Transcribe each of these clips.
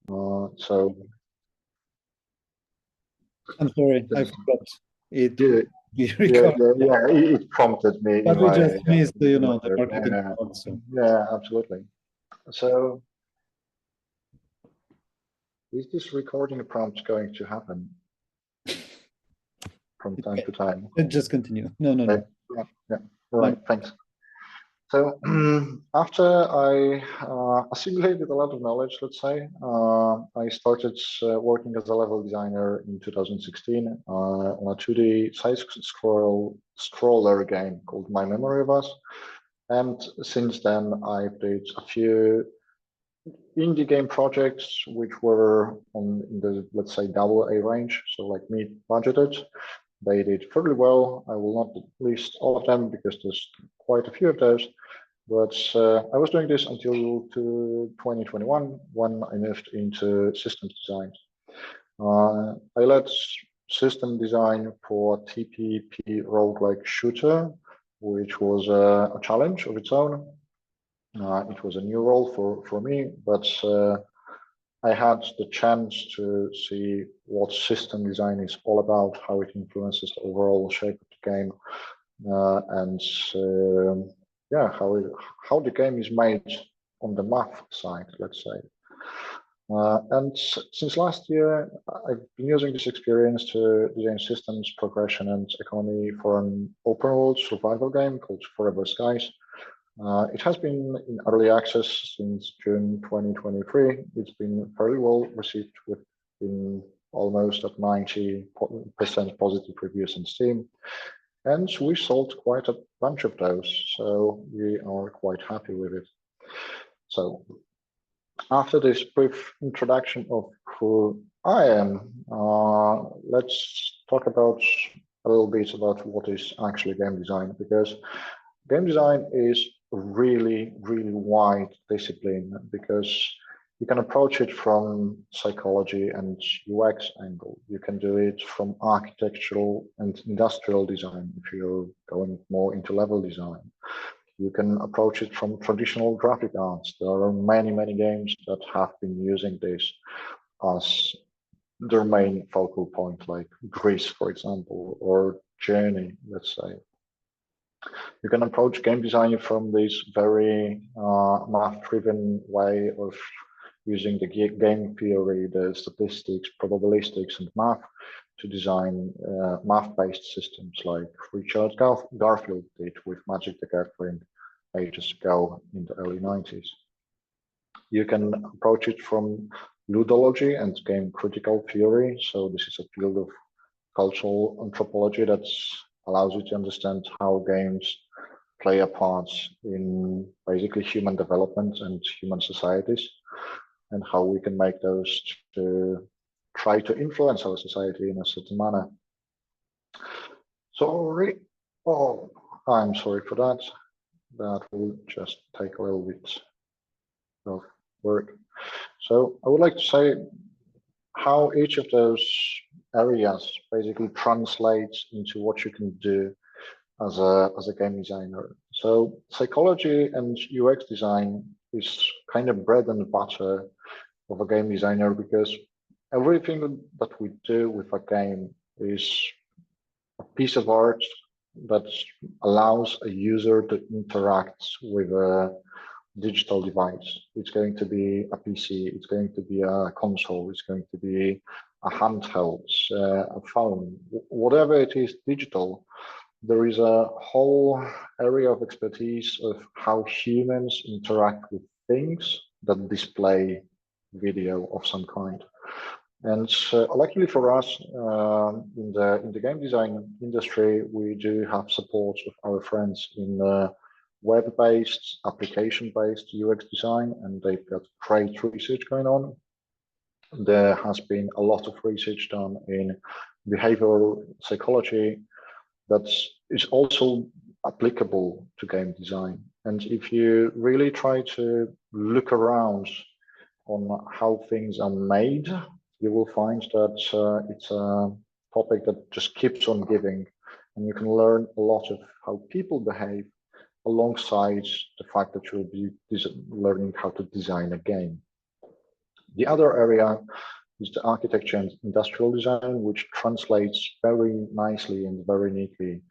So I'm sorry, I forgot it. It prompted me. But we just missed the marketing part. So. Yeah, absolutely. So is this recording prompt going to happen from time to time? Just continue. No. Yeah. All right, thanks. So after I assimilated a lot of knowledge, let's say, I started working as a level designer in 2016 on a 2D side-scroller game called My Memory of Us. And since then, I did a few indie game projects which were in the, let's say, AA range, so like mid-budgeted. They did fairly well. I will not list all of them because there's quite a few of those. But I was doing this until 2021 when I moved into systems design. I led system design for TPP roguelike shooter, which was a challenge of its own. It was a new role for me, but I had the chance to see what system design is all about, how it influences the overall shape of the game, and how the game is made on the math side, let's say. And since last year, I've been using this experience to design systems, progression, and economy for an open world survival game called Forever Skies. It has been in early access since June 2023. It's been very well received, with been almost at 90% positive reviews on Steam. And we sold quite a bunch of those, so we are quite happy with it. So after this brief introduction of who I am, let's talk about a little bit about what is actually game design, because game design is really wide discipline, because you can approach it from psychology and UX angle. You can do it from architectural and industrial design if you're going more into level design. You can approach it from traditional graphic arts. There are many games that have been using this as their main focal point, like Greece, for example, or Journey, let's say. You can approach game design from this very math-driven way of using the game theory, the statistics, probabilistics, and math to design math-based systems like Richard Garfield did with Magic the Gathering ages ago in the early 90s. You can approach it from ludology and game critical theory. So this is a field of cultural anthropology that allows you to understand how games play a part in basically human development and human societies, and how we can make those to try to influence our society in a certain manner. Sorry. Oh, I'm sorry for that. That will just take a little bit of work. So I would like to say how each of those areas basically translates into what you can do as a game designer. So psychology and UX design is kind of bread and butter of a game designer, because everything that we do with a game is a piece of art that allows a user to interact with a digital device. It's going to be a PC, it's going to be a console, it's going to be a handheld, a phone, whatever it is digital. There is a whole area of expertise of how humans interact with things that display video of some kind. And luckily for us, in the game design industry, we do have support of our friends in web-based, application-based UX design, and they've got great research going on. There has been a lot of research done in behavioral psychology that is also applicable to game design. And if you really try to look around on how things are made, you will find that it's a topic that just keeps on giving, and you can learn a lot of how people behave alongside the fact that you'll be learning how to design a game. The other area is the architecture and industrial design, which translates very nicely and very neatly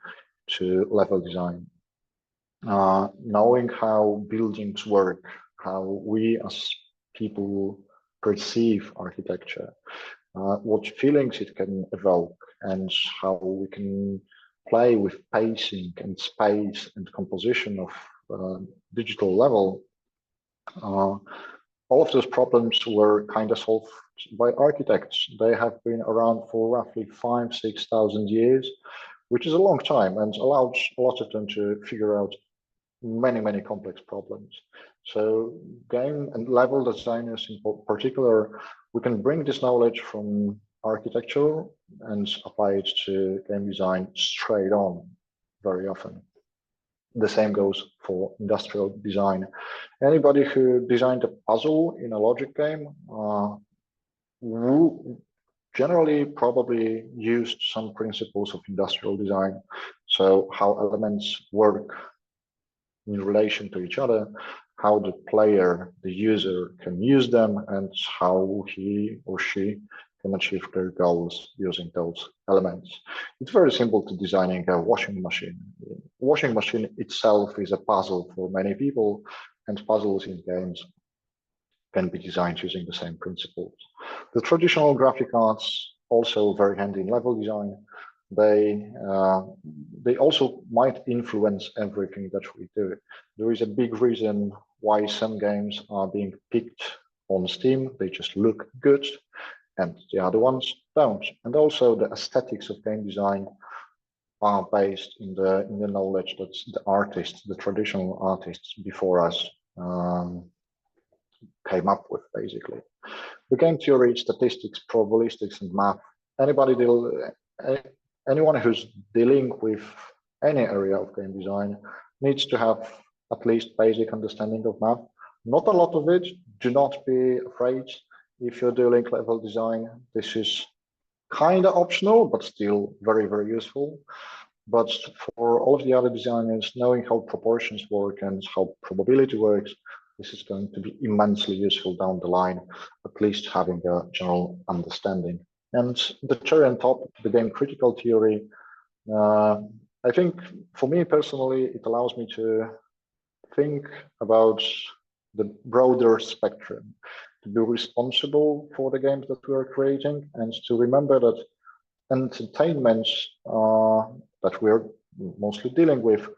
to level design. Knowing how buildings work, how we as people perceive architecture, what feelings it can evoke, and how we can play with pacing and space and composition of digital level. All of those problems were kind of solved by architects. They have been around for roughly 5,000–6,000 years, which is a long time, and allowed a lot of them to figure out many complex problems. So game and level designers in particular, we can bring this knowledge from architecture and apply it to game design straight on very often. The same goes for industrial design. Anybody who designed a puzzle in a logic game generally probably used some principles of industrial design. So how elements work in relation to each other, how the player, the user, can use them, and how he or she can achieve their goals using those elements. It's very simple to designing a washing machine. Washing machine itself is a puzzle for many people, and puzzles in games can be designed using the same principles. The traditional graphic arts also very handy in level design. They also might influence everything that we do. There is a big reason why some games are being picked on Steam. They just look good, and the other ones don't. And also the aesthetics of game design are based in the knowledge that the artists, the traditional artists before us, came up with, basically. The game theory, statistics, probabilistics, and math. Anyone who's dealing with any area of game design needs to have at least basic understanding of math. Not a lot of it. Do not be afraid. If you're doing level design, this is kind of optional, but still very useful. But for all of the other designers, knowing how proportions work and how probability works, this is going to be immensely useful down the line, at least having a general understanding. And the cherry on top, the game critical theory, I think for me personally, it allows me to think about the broader spectrum, to be responsible for the games that we are creating, and to remember that entertainment that we're mostly dealing with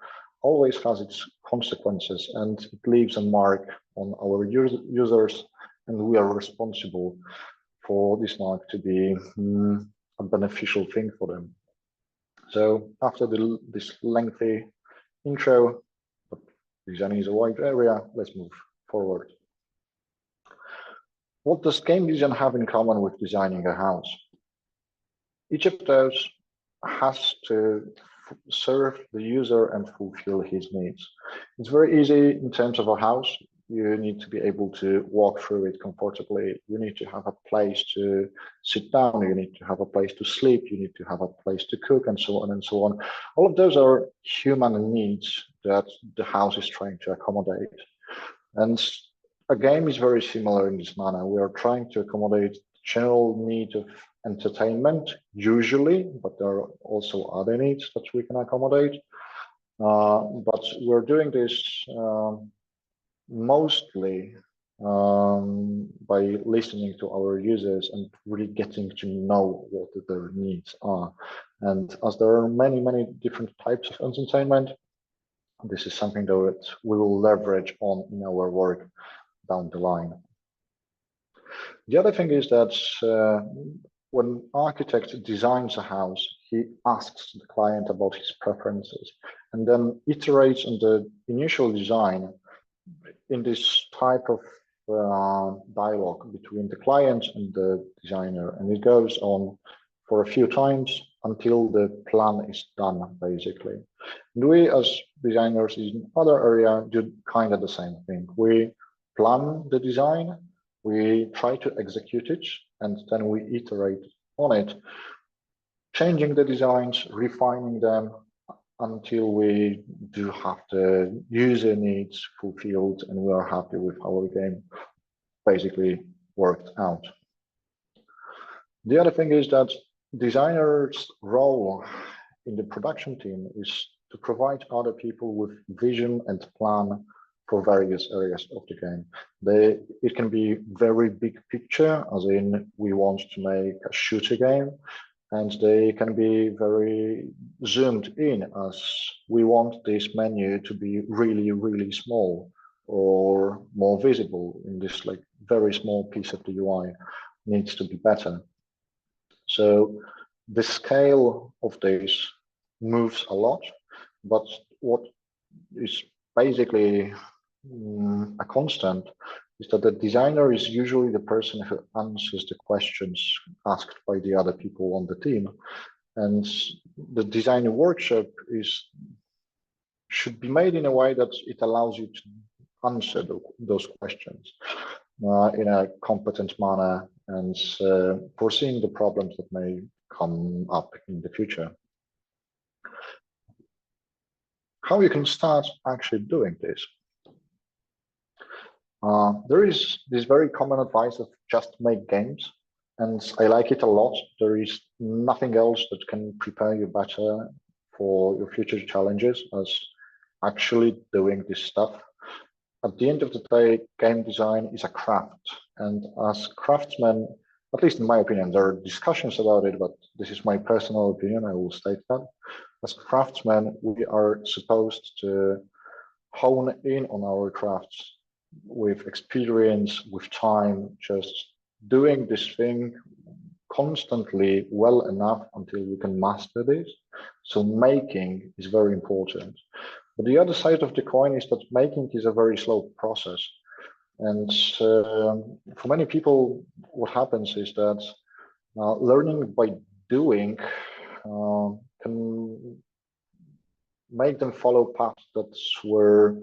always has its consequences, and it leaves a mark on our users, and we are responsible for this mark to be a beneficial thing for them. So after this lengthy intro, but design is a wide area, let's move forward. What does game design have in common with designing a house? Each of those has to serve the user and fulfill his needs. It's very easy in terms of a house. You need to be able to walk through it comfortably. You need to have a place to sit down. You need to have a place to sleep. You need to have a place to cook, and so on and so on. All of those are human needs that the house is trying to accommodate. And a game is very similar in this manner. We are trying to accommodate the general need of entertainment, usually, but there are also other needs that we can accommodate. But we're doing this mostly by listening to our users and really getting to know what their needs are. And as there are many different types of entertainment, this is something that we will leverage on in our work down the line. The other thing is that when an architect designs a house, he asks the client about his preferences and then iterates on the initial design in this type of dialogue between the client and the designer, and it goes on for a few times until the plan is done, basically. And we as designers in other area do kind of the same thing. We plan the design, we try to execute it, and then we iterate on it, changing the designs, refining them, until we do have the user needs fulfilled and we are happy with our game, basically worked out. The other thing is that designers' role in the production team is to provide other people with vision and plan for various areas of the game. It can be very big picture, as in we want to make a shooter game, and they can be very zoomed in, as we want this menu to be really, really small or more visible in this like very small piece of the UI needs to be better. So the scale of this moves a lot, but what is basically a constant is that the designer is usually the person who answers the questions asked by the other people on the team. And the design workshop should be made in a way that it allows you to answer those questions in a competent manner and foreseeing the problems that may come up in the future. How you can start actually doing this? There is this very common advice of just make games, and I like it a lot. There is nothing else that can prepare you better for your future challenges as actually doing this stuff. At the end of the day, game design is a craft, and as craftsmen, at least in my opinion, there are discussions about it, but this is my personal opinion, I will state that. As craftsmen, we are supposed to hone in on our crafts with experience, with time, just doing this thing constantly well enough until you can master this. So making is very important. But the other side of the coin is that making is a very slow process. And for many people, what happens is that learning by doing can make them follow paths that were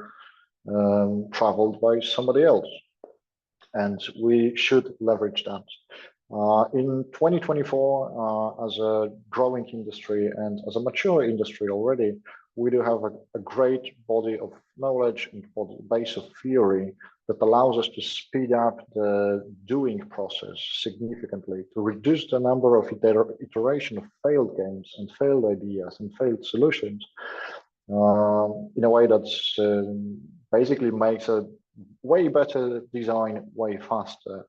traveled by somebody else. And we should leverage that. In 2024, as a growing industry and as a mature industry already, we do have a great body of knowledge and base of theory that allows us to speed up the doing process significantly, to reduce the number of iteration of failed games and failed ideas and failed solutions in a way that basically makes a way better design way faster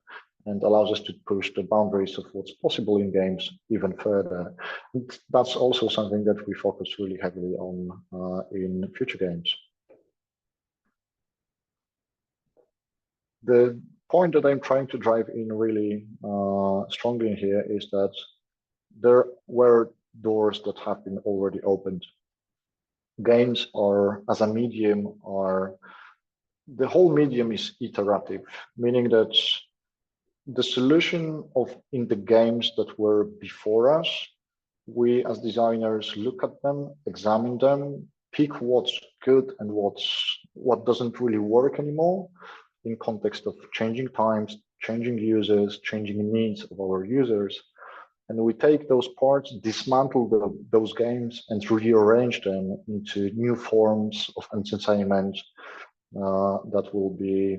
and allows us to push the boundaries of what's possible in games even further. And that's also something that we focus really heavily on in future games. The point that I'm trying to drive in really strongly in here is that there were doors that have been already opened. Games are, as a medium, the whole medium is iterative, meaning that the solution in the games that were before us, we as designers look at them, examine them, pick what's good and what doesn't really work anymore in context of changing times, changing users, changing needs of our users. And we take those parts, dismantle those games and rearrange them into new forms of entertainment that will be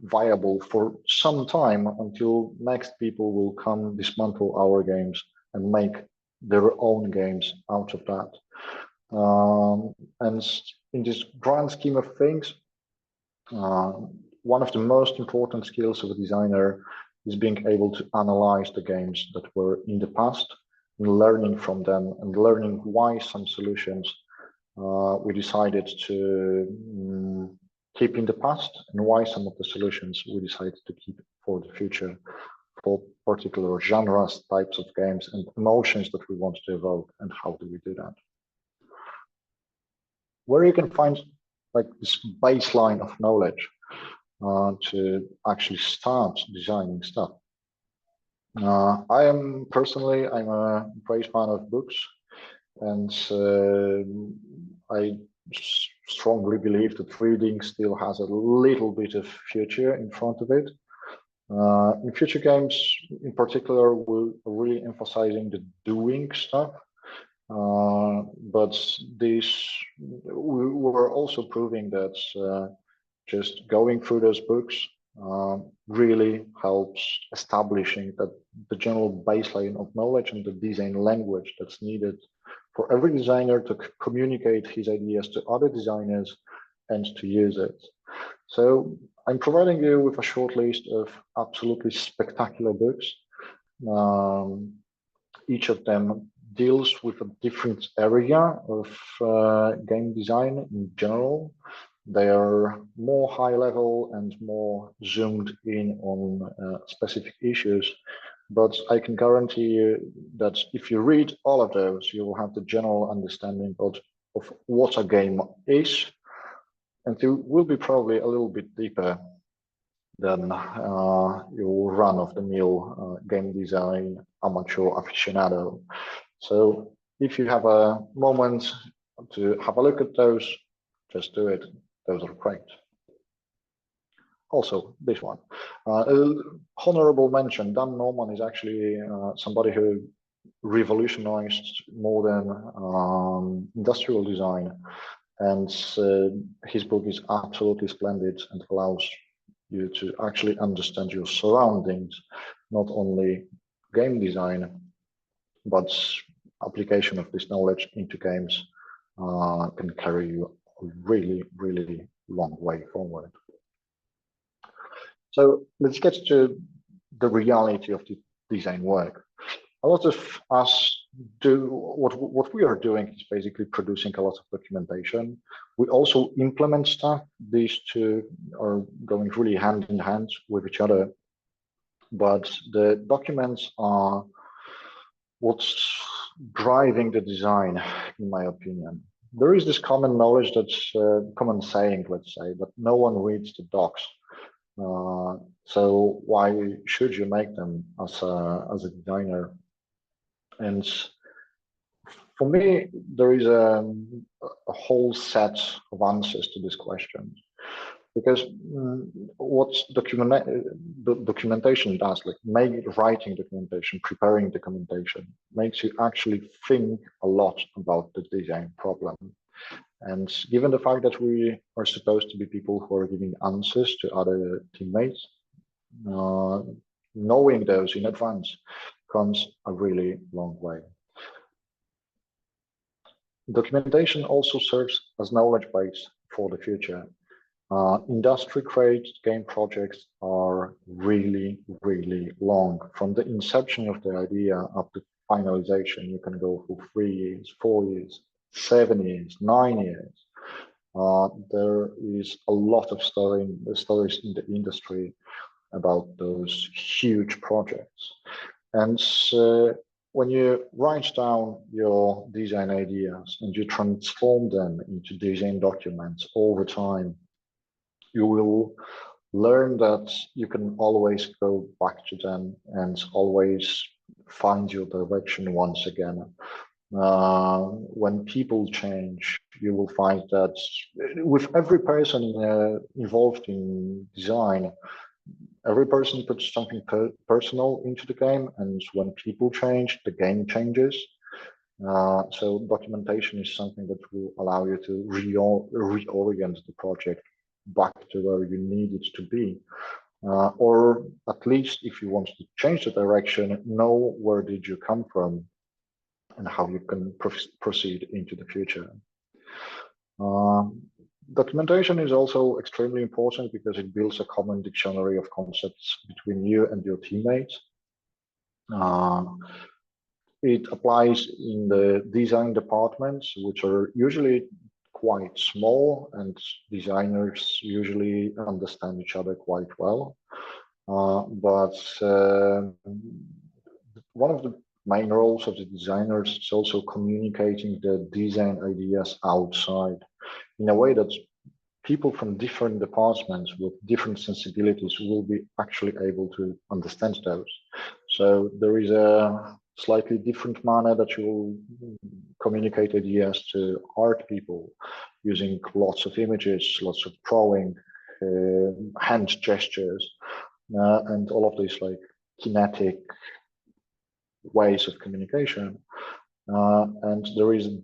viable for some time until next people will come dismantle our games and make their own games out of that. And in this grand scheme of things, one of the most important skills of a designer is being able to analyze the games that were in the past and learning from them and learning why some solutions we decided to keep in the past and why some of the solutions we decided to keep for the future for particular genres, types of games and emotions that we want to evoke, and how do we do that. Where you can find like this baseline of knowledge to actually start designing stuff. I'm a great fan of books, and I strongly believe that reading still has a little bit of future in front of it. In future games, in particular, we're really emphasizing the doing stuff. But we were also proving that just going through those books really helps establishing that the general baseline of knowledge and the design language that's needed for every designer to communicate his ideas to other designers and to use it. So I'm providing you with a short list of absolutely spectacular books. Each of them deals with a different area of game design in general. They are more high level and more zoomed in on specific issues. But I can guarantee you that if you read all of those, you will have the general understanding of what a game is. And you will be probably a little bit deeper than your run-of-the-mill game design amateur aficionado. So if you have a moment to have a look at those, just do it. Those are great. Also, this one. Honorable mention, Dan Norman is actually somebody who revolutionized modern industrial design. And his book is absolutely splendid and allows you to actually understand your surroundings, not only game design, but application of this knowledge into games can carry you a really, really long way forward. So let's get to the reality of the design work. A lot of us do what we are doing is basically producing a lot of documentation. We also implement stuff. These two are going really hand in hand with each other. But the documents are what's driving the design, in my opinion. There is this common knowledge that's common saying, let's say, that no one reads the docs. So why should you make them as a designer? And for me, there is a whole set of answers to this question, because what documentation does, like writing documentation, preparing documentation, makes you actually think a lot about the design problem. And given the fact that we are supposed to be people who are giving answers to other teammates, knowing those in advance comes a really long way. Documentation also serves as knowledge base for the future. Industry-grade game projects are really, really long. From the inception of the idea up to finalization, you can go for 3 years, 4 years, 7 years, 9 years. There is a lot of stories in the industry about those huge projects. And when you write down your design ideas and you transform them into design documents over time, you will learn that you can always go back to them and always find your direction once again. When people change, you will find that with every person involved in design, every person puts something personal into the game, and when people change, the game changes. So documentation is something that will allow you to reorient the project back to where you need it to be. Or at least if you want to change the direction, know where did you come from and how you can proceed into the future. Documentation is also extremely important because it builds a common dictionary of concepts between you and your teammates. It applies in the design departments, which are usually quite small, and designers usually understand each other quite well. But one of the main roles of the designers is also communicating the design ideas outside in a way that people from different departments with different sensibilities will be actually able to understand those. So there is a slightly different manner that you will communicate ideas to art people using lots of images, lots of drawing, hand gestures, and all of these like kinetic ways of communication. And there is a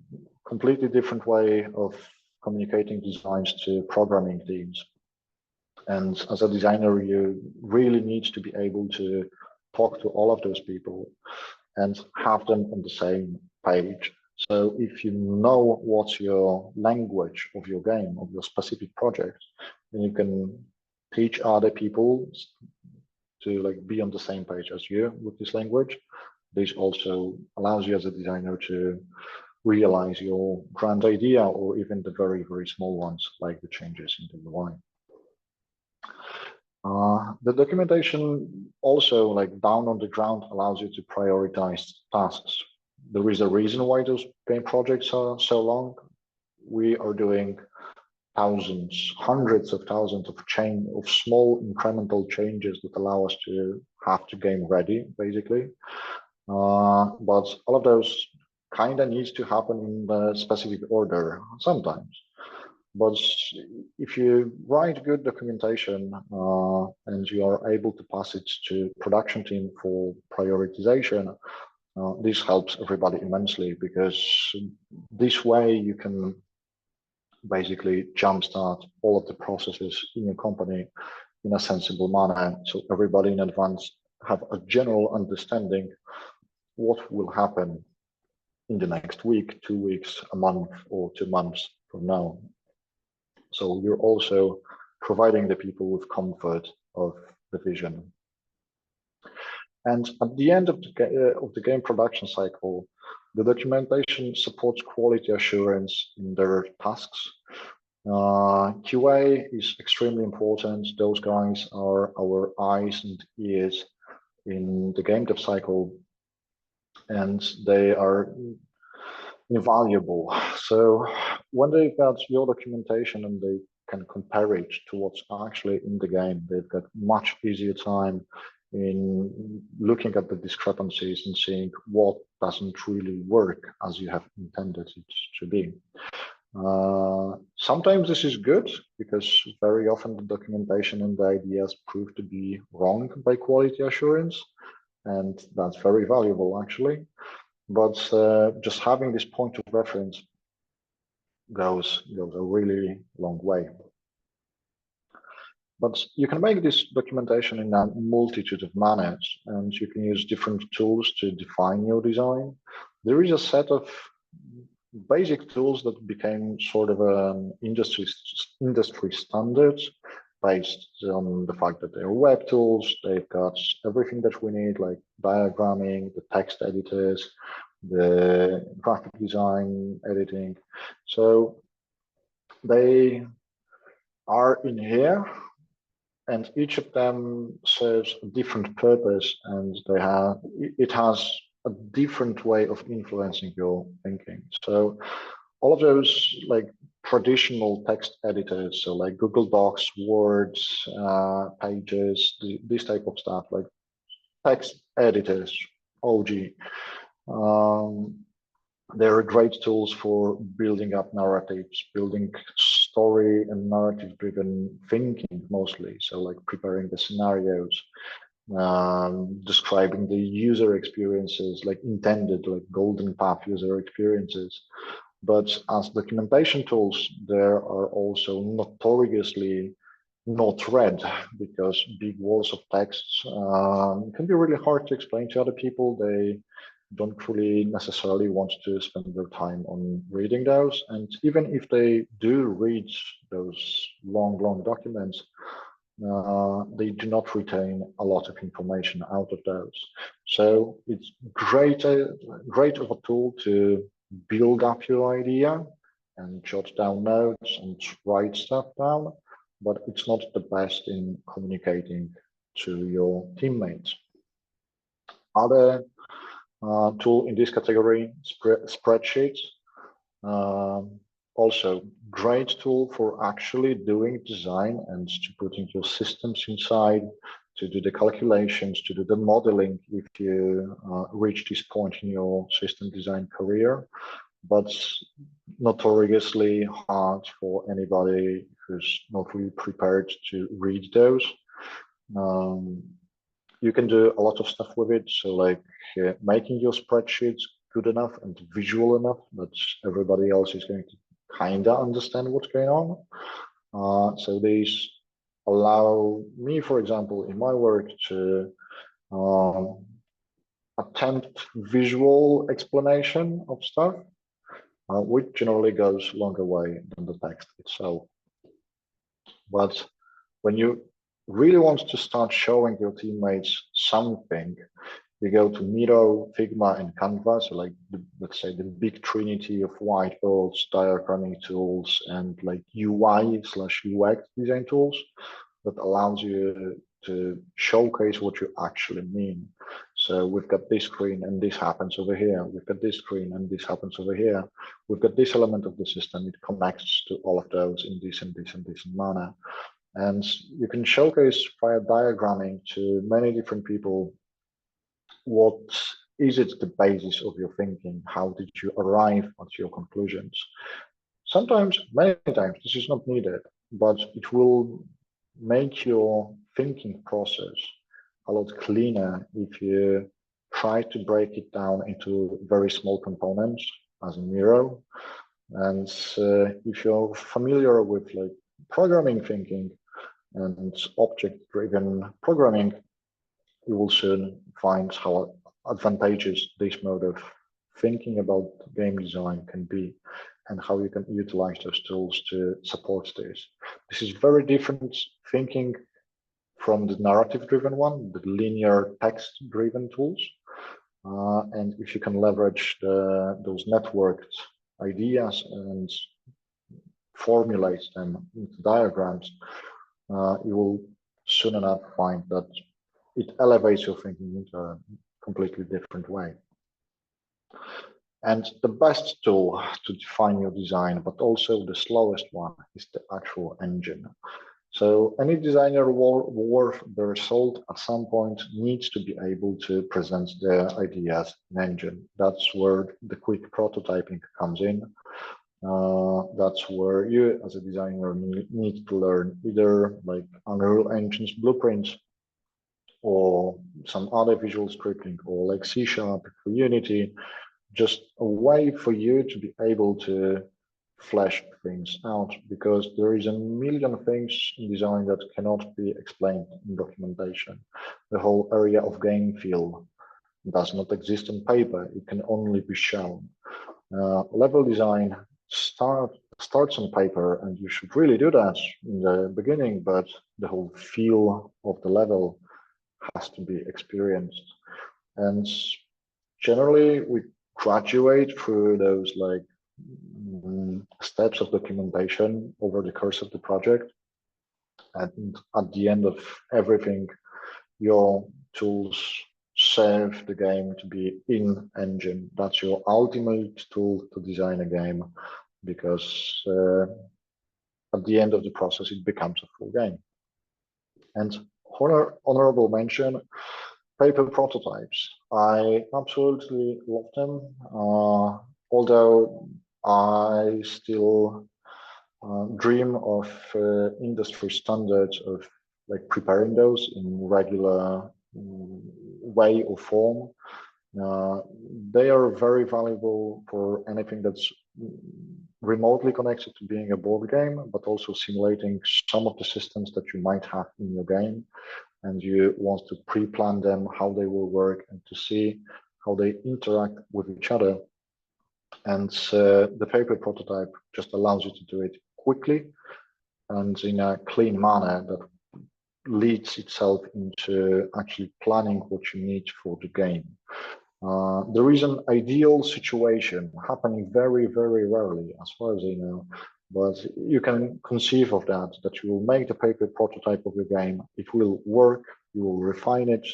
completely different way of communicating designs to programming teams. And as a designer, you really need to be able to talk to all of those people and have them on the same page. So if you know what's your language of your game, of your specific project, then you can teach other people to like be on the same page as you with this language. This also allows you as a designer to realize your grand idea, or even the very, very small ones, like the changes in the UI. The documentation also, like down on the ground, allows you to prioritize tasks. There is a reason why those game projects are so long. We are doing thousands, hundreds of thousands of small incremental changes that allow us to have the game ready, basically. But all of those kind of needs to happen in the specific order sometimes. But if you write good documentation and you are able to pass it to production team for prioritization, this helps everybody immensely, because this way you can basically jumpstart all of the processes in your company in a sensible manner. So everybody in advance have a general understanding what will happen in the next week, 2 weeks, a month, or 2 months from now. So you're also providing the people with comfort of the vision. And at the end of the game production cycle, the documentation supports quality assurance in their tasks. QA is extremely important. Those guys are our eyes and ears in the game dev cycle, and they are invaluable. So when they've got your documentation and they can compare it to what's actually in the game, they've got much easier time in looking at the discrepancies and seeing what doesn't really work as you have intended it to be. Sometimes this is good, because very often the documentation and the ideas prove to be wrong by quality assurance, and that's very valuable actually. But just having this point of reference goes a really long way. But you can make this documentation in a multitude of manners, and you can use different tools to define your design. There is a set of basic tools that became sort of an industry standards, based on the fact that they're web tools. They've got everything that we need, like diagramming, the text editors, the graphic design editing. So they are in here, and each of them serves a different purpose, and it has a different way of influencing your thinking. So all of those like traditional text editors, so like Google Docs, Words, Pages, this type of stuff, like text editors, OG, they're great tools for building up narratives, building story and narrative driven thinking mostly. So like preparing the scenarios, describing the user experiences, like intended, like golden path user experiences. But as documentation tools, there are also notoriously not read, because big walls of text can be really hard to explain to other people. They don't really necessarily want to spend their time on reading those. And even if they do read those long documents, they do not retain a lot of information out of those. So it's great of a tool to build up your idea and jot down notes and write stuff down, but it's not the best in communicating to your teammates. Other tool in this category, spreadsheets. Also great tool for actually doing design and to putting your systems inside, to do the calculations, to do the modeling if you reach this point in your system design career. But notoriously hard for anybody who's not really prepared to read those. You can do a lot of stuff with it. So like making your spreadsheets good enough and visual enough that everybody else is going to kind of understand what's going on. So these allow me, for example, in my work to attempt visual explanation of stuff, which generally goes longer way than the text itself. But when you really want to start showing your teammates something, you go to Miro, Figma, and Canva, so like let's say the big trinity of whiteboards, diagramming tools, and like UI/UX design tools that allows you to showcase what you actually mean. So we've got this screen and this happens over here. We've got this screen and this happens over here. We've got this element of the system. It connects to all of those in this and this and this manner. And you can showcase via diagramming to many different people what is it the basis of your thinking? How did you arrive at your conclusions? Sometimes, many times, this is not needed, but it will make your thinking process a lot cleaner if you try to break it down into very small components as in Miro. And if you're familiar with like programming thinking and object-driven programming, you will soon find how advantageous this mode of thinking about game design can be, and how you can utilize those tools to support this. This is very different thinking from the narrative-driven one, the linear text-driven tools. And if you can leverage those networked ideas and formulate them into diagrams, you will soon enough find that it elevates your thinking into a completely different way. And the best tool to define your design, but also the slowest one, is the actual engine. So any designer worth their salt at some point needs to be able to present their ideas in engine. That's where the quick prototyping comes in. That's where you as a designer need to learn either like Unreal Engine's blueprints or some other visual scripting, or like C# for Unity, just a way for you to be able to flesh things out, because there is a million things in design that cannot be explained in documentation. The whole area of game feel does not exist on paper, it can only be shown. Level design starts on paper, and you should really do that in the beginning, but the whole feel of the level has to be experienced. And generally we graduate through those like steps of documentation over the course of the project, and at the end of everything your tools serve the game to be in engine. That's your ultimate tool to design a game, because at the end of the process it becomes a full game. And honorable mention, paper prototypes. I absolutely love them, although I still dream of industry standards of like preparing those in regular way or form. They are very valuable for anything that's remotely connected to being a board game, but also simulating some of the systems that you might have in your game, and you want to pre-plan them, how they will work, and to see how they interact with each other. And the paper prototype just allows you to do it quickly and in a clean manner that leads itself into actually planning what you need for the game. There is an ideal situation happening very, very rarely, as far as I know, but you can conceive of that you will make the paper prototype of your game, it will work, you will refine it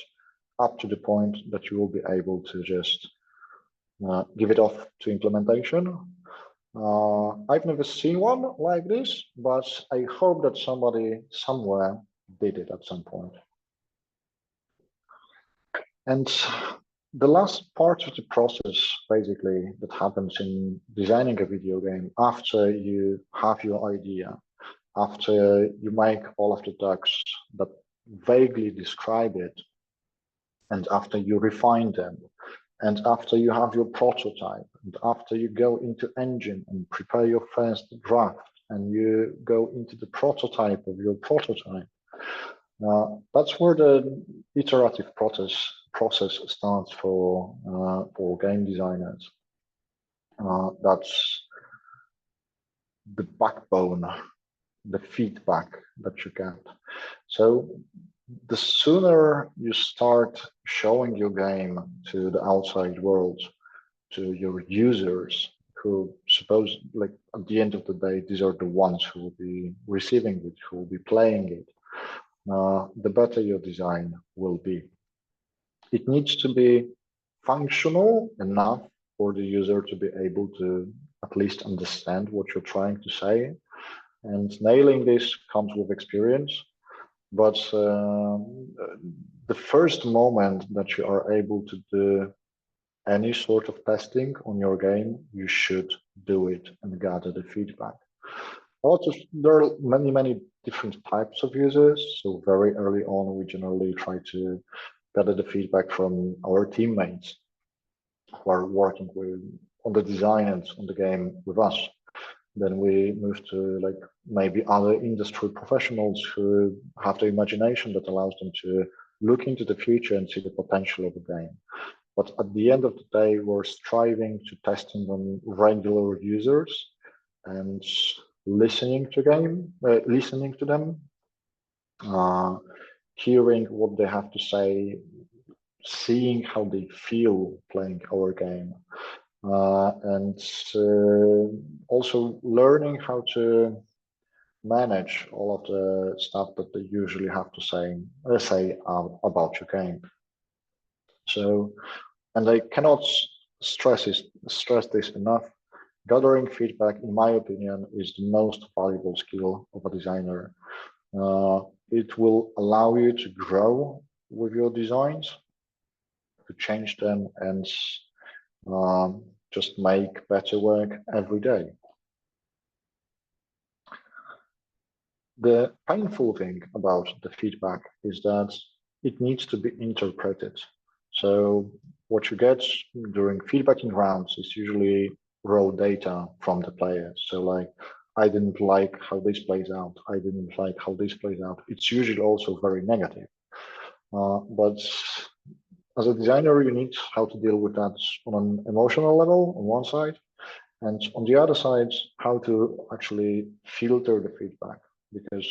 up to the point that you will be able to just give it off to implementation. I've never seen one like this, but I hope that somebody somewhere did it at some point. And the last part of the process, basically, that happens in designing a video game after you have your idea, after you make all of the docs that vaguely describe it, and after you refine them, and after you have your prototype, and after you go into engine and prepare your first draft, and you go into the prototype of your prototype, That's where the iterative process starts for game designers. That's the backbone, the feedback that you get. So the sooner you start showing your game to the outside world, to your users, who suppose, like, at the end of the day, these are the ones who will be receiving it, who will be playing it, the better your design will be. It needs to be functional enough for the user to be able to at least understand what you're trying to say. And nailing this comes with experience. But the first moment that you are able to do any sort of testing on your game, you should do it and gather the feedback. There are many different types of users. So very early on, we generally try to gather the feedback from our teammates who are working on the design and on the game with us. Then we move to, like, maybe other industry professionals who have the imagination that allows them to look into the future and see the potential of the game. But at the end of the day, we're striving to testing on regular users and listening to them, hearing what they have to say, seeing how they feel playing our game, and also learning how to manage all of the stuff that they usually have to say about your game. So, and I cannot stress this enough. Gathering feedback, in my opinion, is the most valuable skill of a designer. It will allow you to grow with your designs, to change them, and just make better work every day. The painful thing about the feedback is that it needs to be interpreted. So what you get during feedbacking rounds is usually raw data from the players. So, like, I didn't like how this plays out. I didn't like how this plays out. It's usually also very negative. But as a designer, you need how to deal with that on an emotional level on one side, and on the other side, how to actually filter the feedback, because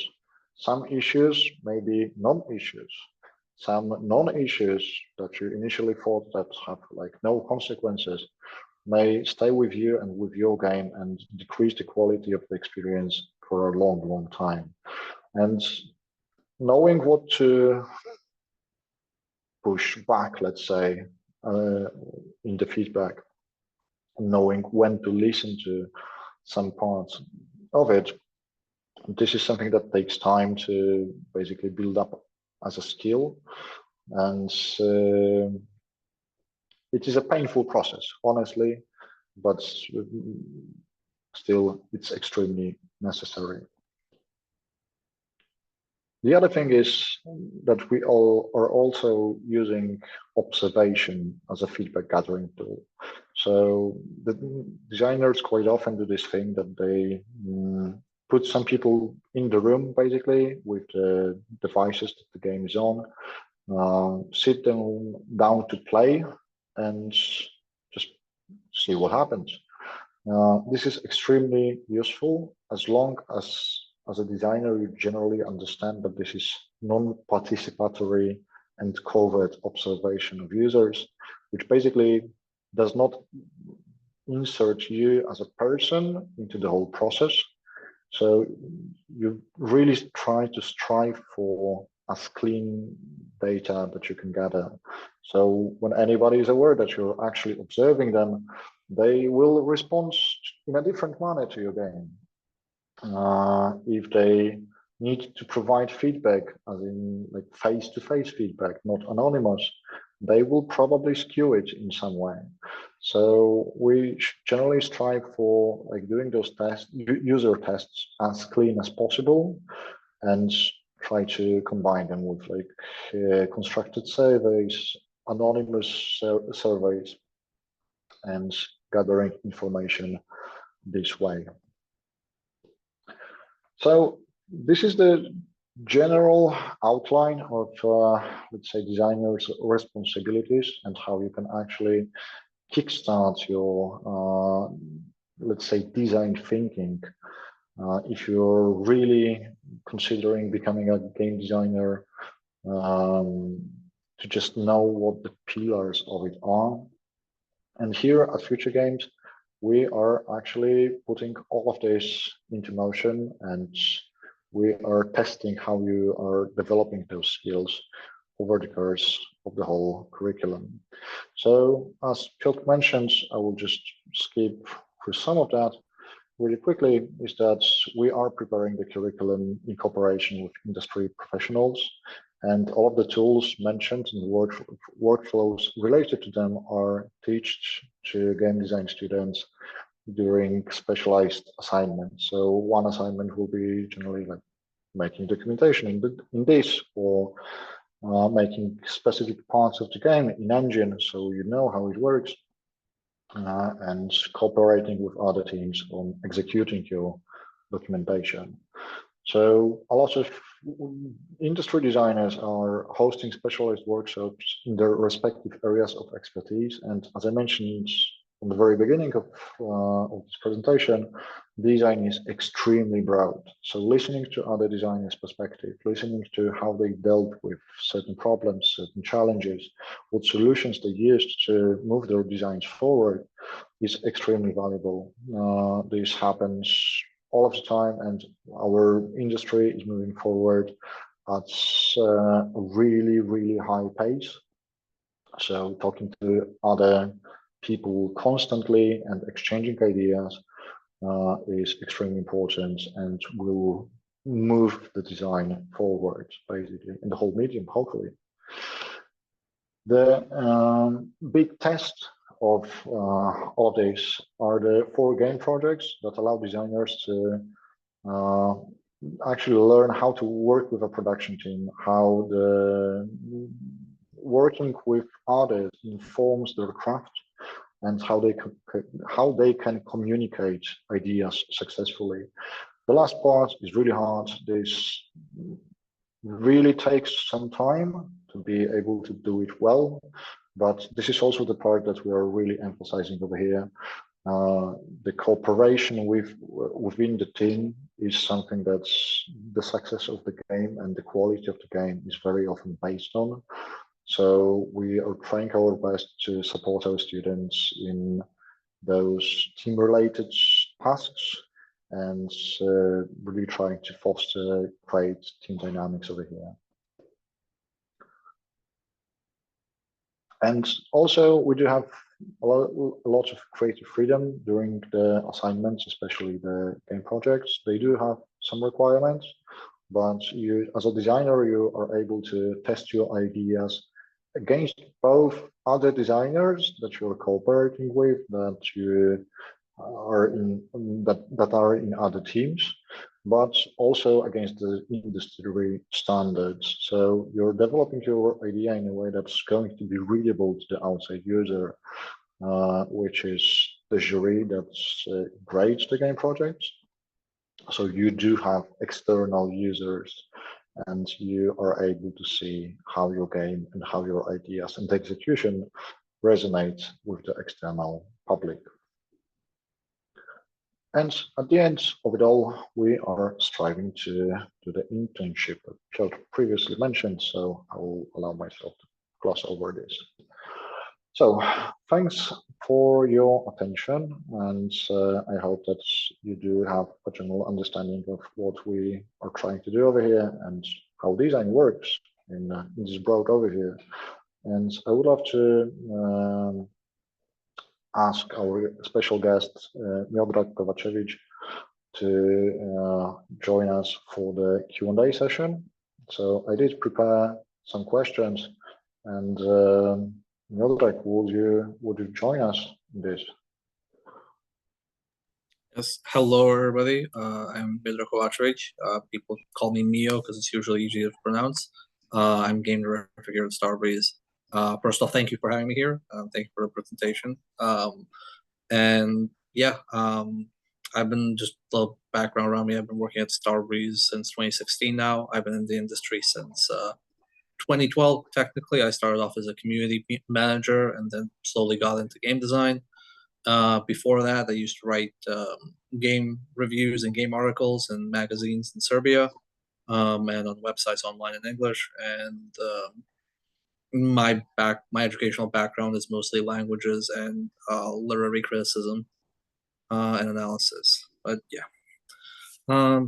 some issues may be non-issues. Some non-issues that you initially thought that have, like, no consequences may stay with you and with your game and decrease the quality of the experience for a long time. And knowing what to push back, let's say, in the feedback, knowing when to listen to some parts of it, this is something that takes time to basically build up as a skill. And it is a painful process, honestly, but still it's extremely necessary. The other thing is that we all are also using observation as a feedback gathering tool. So the designers quite often do this thing that they put some people in the room, basically, with the devices that the game is on, sit them down to play and just see what happens. This is extremely useful as long as a designer, you generally understand that this is non-participatory and covert observation of users, which basically does not insert you as a person into the whole process. So you really try to strive for as clean data that you can gather. So when anybody is aware that you're actually observing them, they will respond in a different manner to your game. If they need to provide feedback, as in, like, face-to-face feedback, not anonymous, they will probably skew it in some way. So we generally strive for, like, doing those user tests as clean as possible, and try to combine them with, like, constructed surveys, anonymous surveys, and gathering information this way. So this is the general outline of, let's say, designers' responsibilities and how you can actually kickstart your, let's say, design thinking. If you're really considering becoming a game designer, to just know what the pillars of it are. And here at Future Games, we are actually putting all of this into motion, and we are testing how you are developing those skills over the course of the whole curriculum. So as Piotr mentioned, I will just skip through some of that really quickly, is that we are preparing the curriculum in cooperation with industry professionals, and all of the tools mentioned and the workflows related to them are taught to game design students during specialized assignments. So one assignment will be generally like making documentation in this, or making specific parts of the game in engine so you know how it works, and cooperating with other teams on executing your documentation. So a lot of industry designers are hosting specialized workshops in their respective areas of expertise. And as I mentioned from the very beginning of this presentation, design is extremely broad. So listening to other designers' perspective, listening to how they dealt with certain problems, certain challenges, what solutions they used to move their designs forward is extremely valuable. This happens all of the time, and our industry is moving forward at a really, really high pace. So talking to other people constantly and exchanging ideas is extremely important, and will move the design forward, basically, in the whole medium, hopefully. The big test of all of this are the 4 game projects that allow designers to actually learn how to work with a production team, how the working with others informs their craft, and how they can communicate ideas successfully. The last part is really hard. This really takes some time to be able to do it well, but this is also the part that we are really emphasizing over here. The cooperation within the team is something that's the success of the game and the quality of the game is very often based on. So we are trying our best to support our students in those team-related tasks, and really trying to foster great team dynamics over here. And also we do have a lot of creative freedom during the assignments, especially the game projects. They do have some requirements, but you, as a designer, you are able to test your ideas against both other designers that you're cooperating with, that you are that are in other teams, but also against the industry standards. So you're developing your idea in a way that's going to be readable to the outside user, which is the jury that grades the game projects. So you do have external users, and you are able to see how your game and how your ideas and execution resonate with the external public. And at the end of it all, we are striving to do the internship that Piotr previously mentioned, so I will allow myself to gloss over this. So thanks for your attention, and I hope that you do have a general understanding of what we are trying to do over here and how design works in this broad overview. And I would love to ask our special guest, Miodrag Kovačević, to join us for the Q&A session. So I did prepare some questions, and Miodrag, would you join us in this? Yes, hello everybody. I'm Miodrag Kovačević. People call me Mio because it's usually easier to pronounce. I'm game director here at Starbreeze. First off, thank you for having me here. Thank you for the presentation. And yeah, I've been just a little background around me. I've been working at Starbreeze since 2016 now. I've been in the industry since 2012. Technically, I started off as a community manager and then slowly got into game design. Before that, I used to write game reviews and game articles in magazines in Serbia and on websites online in English. And my educational background is mostly languages and literary criticism and analysis. But yeah.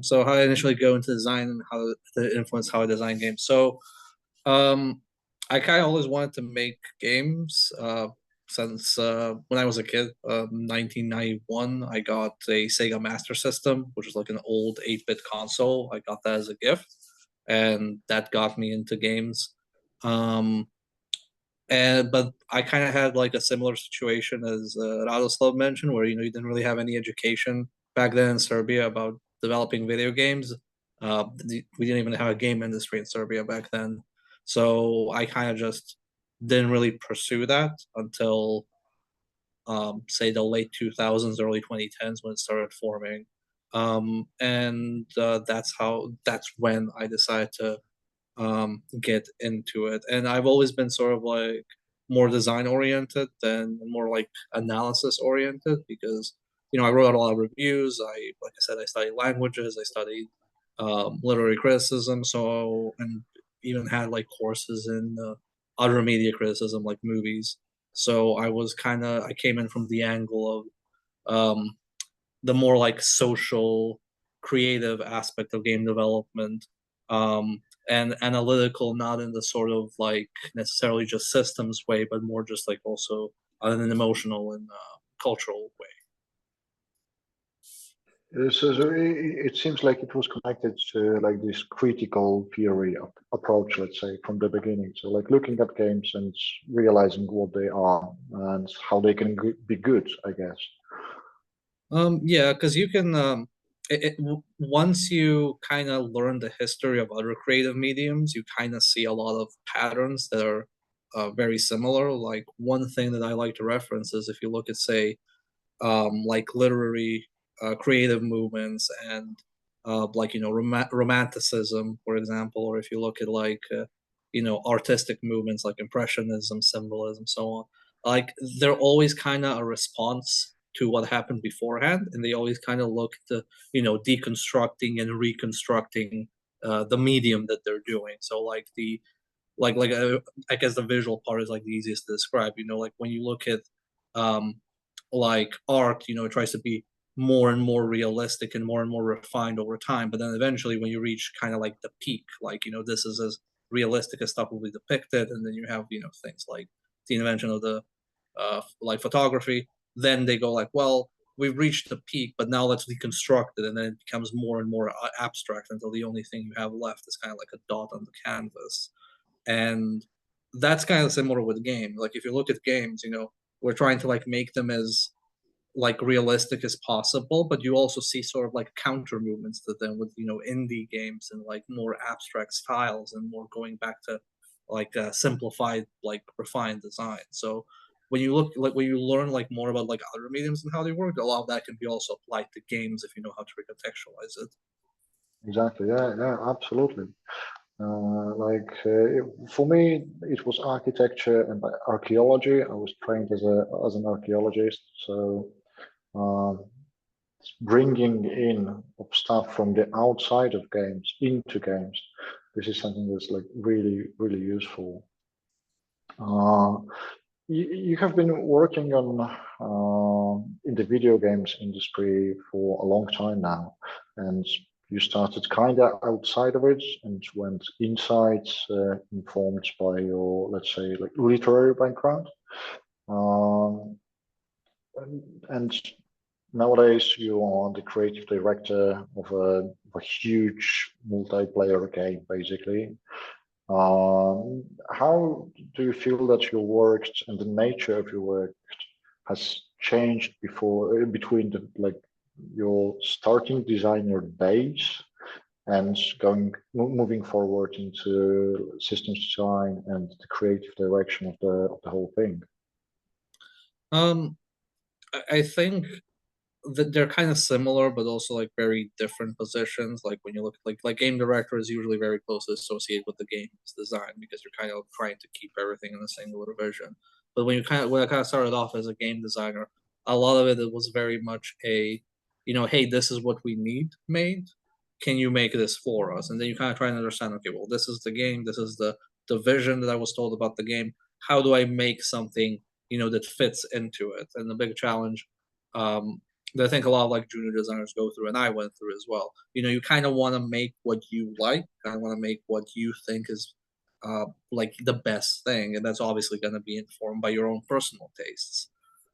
So how I initially go into design and how to influence how I design games. So I kind of always wanted to make games since when I was a kid. 1991, I got a Sega Master System, which is like an old 8-bit console. I got that as a gift, and that got me into games. But I kind of had like a similar situation as Radoslaw mentioned, where you didn't really have any education back then in Serbia about developing video games. We didn't even have a game industry in Serbia back then, so I kind of just didn't really pursue that until say the late 2000s, early 2010s when it started forming, and that's when I decided to get into it. And I've always been sort of like more design oriented than more like analysis oriented because I wrote a lot of reviews. Like I said, I studied languages, I studied literary criticism, and even had like courses in other media criticism like movies. So I came in from the angle of the more like social creative aspect of game development, and analytical, not in the sort of like necessarily just systems way, but more just like also in an emotional and cultural way. So it seems like it was connected to like this critical theory approach, let's say, from the beginning. So like looking at games and realizing what they are and how they can be good, I guess. Yeah, because you can once you kind of learn the history of other creative mediums, you kind of see a lot of patterns that are very similar. Like one thing that I like to reference is if you look at, say, like literary creative movements and like romanticism, for example, or if you look at like artistic movements like impressionism, symbolism, so on, like they're always kind of a response to what happened beforehand, and they always kind of look to deconstructing and reconstructing the medium that they're doing. So like I guess the visual part is like the easiest to describe. Like when you look at like art, it tries to be more and more realistic and more refined over time. But then eventually, when you reach kind of like the peak, like this is as realistic as stuff will be depicted, and then you have things like the invention of the like photography. Then they go like, well, we've reached the peak, but now let's deconstruct it, and then it becomes more and more abstract until the only thing you have left is kind of like a dot on the canvas. And that's kind of similar with games. Like if you look at games, we're trying to like make them as like realistic as possible, but you also see sort of like counter movements to them with indie games and like more abstract styles and more going back to like simplified, like refined design. So when you learn like more about like other mediums and how they work, a lot of that can be also applied to games if you know how to recontextualize it. Exactly. Yeah, absolutely. For me, it was architecture and archaeology. I was trained as an archaeologist, so bringing in of stuff from the outside of games into games. This is something that's like really useful. You have been working on in the video games industry for a long time now, and you started kind of outside of it and went inside, informed by your, let's say, like literary background. And nowadays you are the creative director of a huge multiplayer game, basically. How do you feel that your work and the nature of your work has changed between your starting designer days and moving forward into systems design and the creative direction of the whole thing? I think they're kind of similar, but also like very different positions. Like when you look like game director is usually very closely associated with the game's design because you're kind of trying to keep everything in a singular vision. But when I kind of started off as a game designer, a lot of it was very much a, hey, this is what we need made. Can you make this for us? And then you kind of try and understand, okay, well, this is the game, this is the vision that I was told about the game. How do I make something, that fits into it? And the big challenge that I think a lot of like junior designers go through, and I went through as well. You kind of want to make what you like, kind of want to make what you think is like the best thing, and that's obviously going to be informed by your own personal tastes.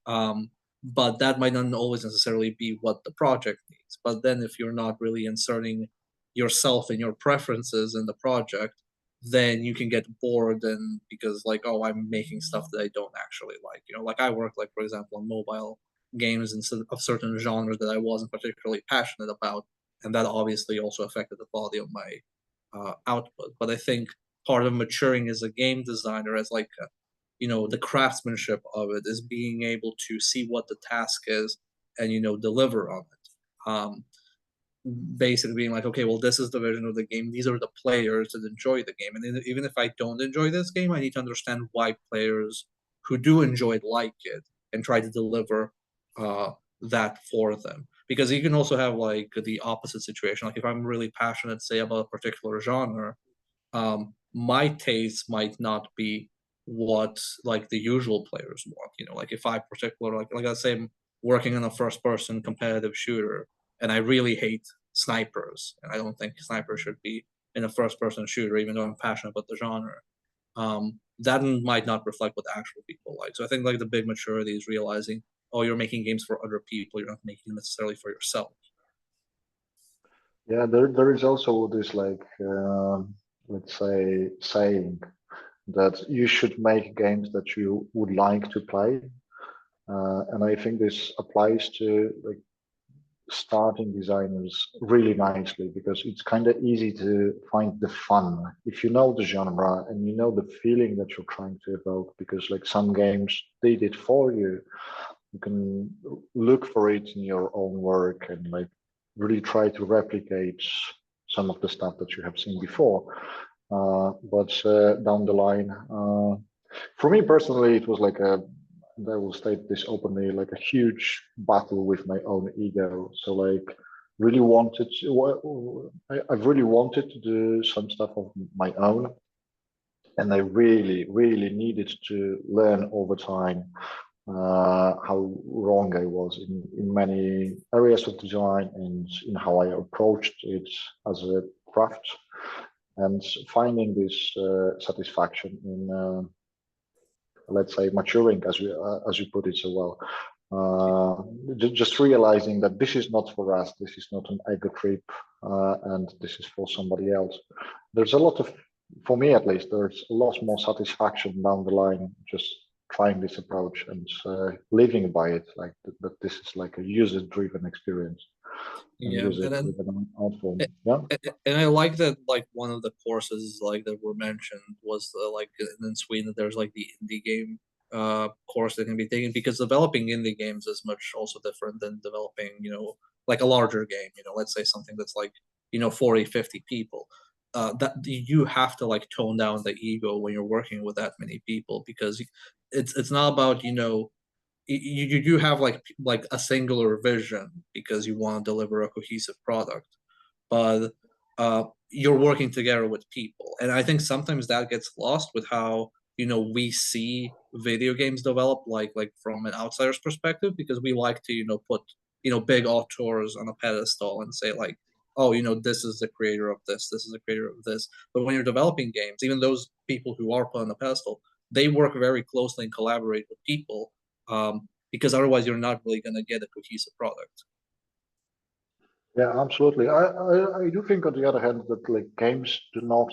But that might not always necessarily be what the project needs. But then if you're not really inserting yourself and your preferences in the project, then you can get bored and because like, oh, I'm making stuff that I don't actually like. Like I work like, for example, on mobile games of certain genres that I wasn't particularly passionate about. And that obviously also affected the quality of my output. But I think part of maturing as a game designer as like the craftsmanship of it is being able to see what the task is and deliver on it. Basically being like, okay, well, this is the vision of the game, these are the players that enjoy the game, and even if I don't enjoy this game, I need to understand why players who do enjoy it like it and try to deliver that for them. Because you can also have like the opposite situation, like if I'm really passionate, say, about a particular genre, my taste might not be what like the usual players want. Like if I particular like I say I'm working on a first person competitive shooter and I really hate snipers and I don't think snipers should be in a first person shooter even though I'm passionate about the genre, that might not reflect what actual people like. So I think like the big maturity is realizing, oh, you're making games for other people, you're not making them necessarily for yourself. Yeah, there is also this like let's say saying that you should make games that you would like to play, and I think this applies to like starting designers really nicely because it's kind of easy to find the fun if you know the genre and you know the feeling that you're trying to evoke, because like some games did it for you. You can look for it in your own work and like really try to replicate some of the stuff that you have seen before. But down the line, for me personally, it was like and I will state this openly, like a huge battle with my own ego. So like really wanted to, I've really wanted to do some stuff of my own. And I really, really needed to learn over time how wrong I was in many areas of design and in how I approached it as a craft, and finding this satisfaction in let's say maturing, as you put it so well. Just realizing that this is not for us, this is not an ego trip, and this is for somebody else. There's a lot of, for me at least, there's a lot more satisfaction down the line just trying this approach and living by it, like that this is like a user-driven experience. Yeah, and I like that like one of the courses like that were mentioned was like in Sweden there's like the indie game course that can be taken, because developing indie games is much also different than developing like a larger game, let's say something that's like 40, 50 people. That you have to like tone down the ego when you're working with that many people, because it's not about you do have like a singular vision because you want to deliver a cohesive product, but you're working together with people, and I think sometimes that gets lost with how we see video games develop like from an outsider's perspective, because we like to put big auteurs on a pedestal and say like, oh, this is the creator of this is the creator of this. But when you're developing games, even those people who are put on the pedestal, they work very closely and collaborate with people, because otherwise you're not really going to get a cohesive product. Yeah, absolutely. I do think on the other hand that like games do not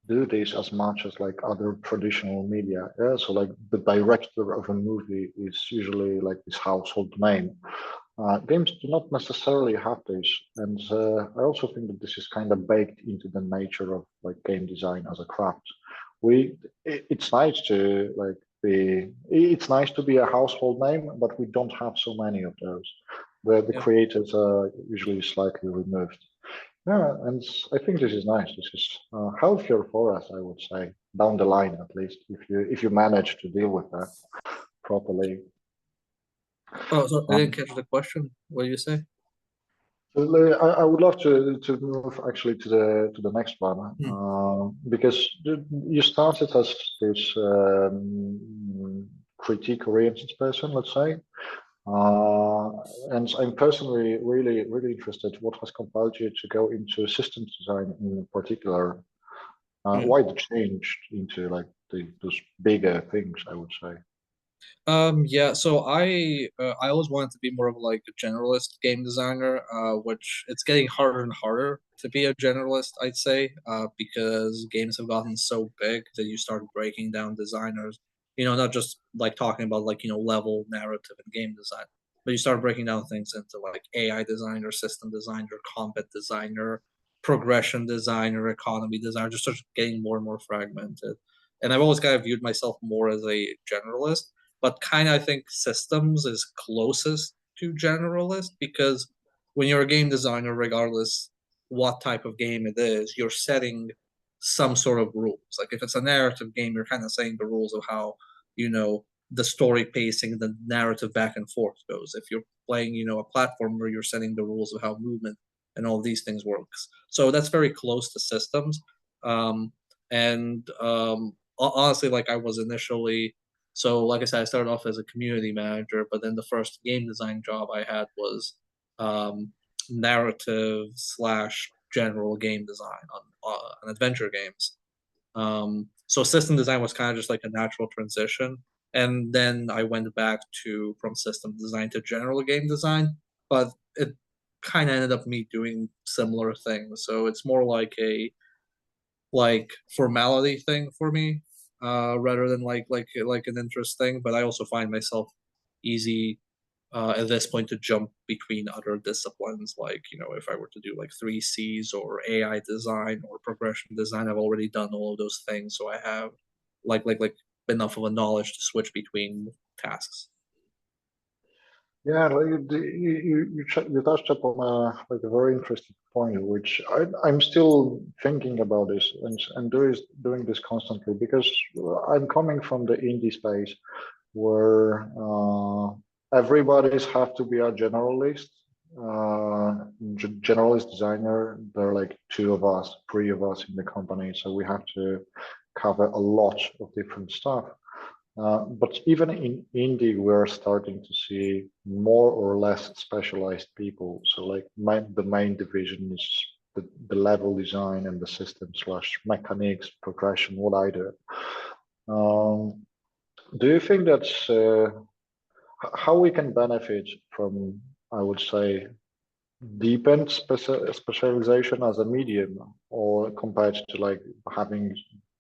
do this as much as like other traditional media. Yeah, so like the director of a movie is usually like this household name. Games do not necessarily have this, and I also think that this is kind of baked into the nature of like game design as a craft. It's nice to like it's nice to be a household name, but we don't have so many of those. The Yeah. creators are usually slightly removed. Yeah, and I think this is nice. This is healthier for us, I would say, down the line at least, if you manage to deal with that properly. Oh, so I Um, didn't catch the question. What did you say? I would love to move actually to the next one because you started as this critique-oriented person, let's say, and I'm personally really interested. What has compelled you to go into systems design in particular? Why the change into like those bigger things? I would say. Yeah, so I always wanted to be more of like a generalist game designer, which it's getting harder and harder to be a generalist, I'd say, because games have gotten so big that you start breaking down designers, not just like talking about like, level, narrative, and game design, but you start breaking down things into like AI designer, system designer, combat designer, progression designer, economy designer, just starts getting more and more fragmented. And I've always kind of viewed myself more as a generalist, but kind of I think systems is closest to generalist because when you're a game designer, regardless what type of game it is, you're setting some sort of rules. Like if it's a narrative game, you're kind of saying the rules of how, the story pacing, the narrative back and forth goes. If you're playing, a platformer, you're setting the rules of how movement and all these things works. So that's very close to systems. Honestly, like I was initially, so like I said, I started off as a community manager, but then the first game design job I had was narrative slash general game design on adventure games. So system design was kind of just like a natural transition. And then I went back from system design to general game design, but it kind of ended up me doing similar things. So it's more like a formality thing for me, rather than like an interest thing. But I also find myself easy at this point to jump between other disciplines. Like, if I were to do like 3Cs or AI design or progression design, I've already done all of those things, so I have like enough of a knowledge to switch between tasks. Yeah, like you touched upon like a very interesting point, which I'm still thinking about this and doing this constantly because I'm coming from the indie space where everybody's have to be a generalist, generalist designer. There are like two of us, three of us in the company, so we have to cover a lot of different stuff. But even in indie, we're starting to see more or less specialized people. So like the main division is the level design and the system slash mechanics, progression, what I do. Do you think that's how we can benefit from, I would say, deepened specialization as a medium, or compared to like having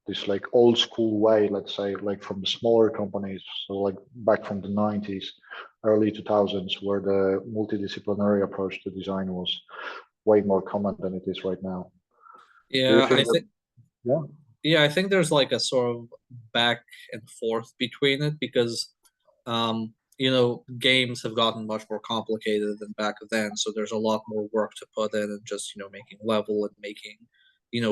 this like old school way, let's say, like from the smaller companies, so like back from the 90s, early 2000s, where the multidisciplinary approach to design was way more common than it is right now? Yeah, Yeah. Yeah, I think there's like a sort of back and forth between it because, games have gotten much more complicated than back then. So there's a lot more work to put in and just, making level and making,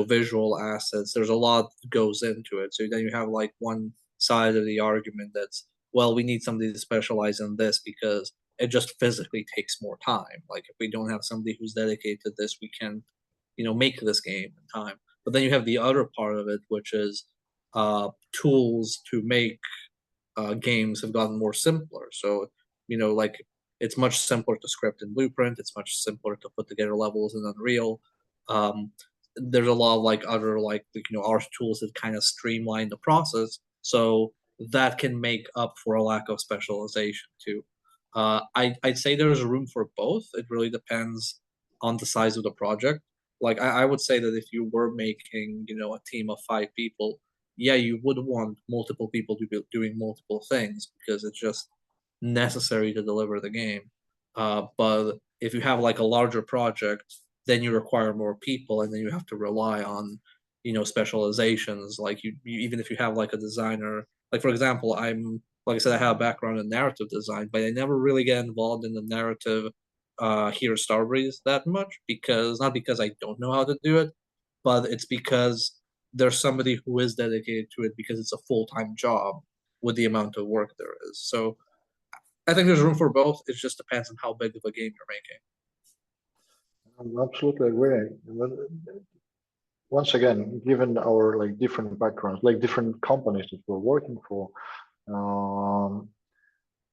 visual assets. There's a lot goes into it. So then you have like one side of the argument that's, well, we need somebody to specialize in this because it just physically takes more time. Like if we don't have somebody who's dedicated to this, we can, make this game in time. But then you have the other part of it, which is tools to make games have gotten more simpler. So, like it's much simpler to script in Blueprint. It's much simpler to put together levels in Unreal. There's a lot of like other art tools that kind of streamline the process. So that can make up for a lack of specialization too. I'd say there's room for both. It really depends on the size of the project. Like I would say that if you were making, a team of 5 people, yeah, you would want multiple people to be doing multiple things because it's just necessary to deliver the game. But if you have like a larger project, then you require more people, and then you have to rely on, specializations. Like you even if you have like a designer, like for example, like I said, I have a background in narrative design, but I never really get involved in the narrative here at Starbreeze that much, because not because I don't know how to do it, but it's because there's somebody who is dedicated to it because it's a full-time job with the amount of work there is. So I think there's room for both. It just depends on how big of a game you're making. I absolutely agree. Once again, given our like different backgrounds, like different companies that we're working for,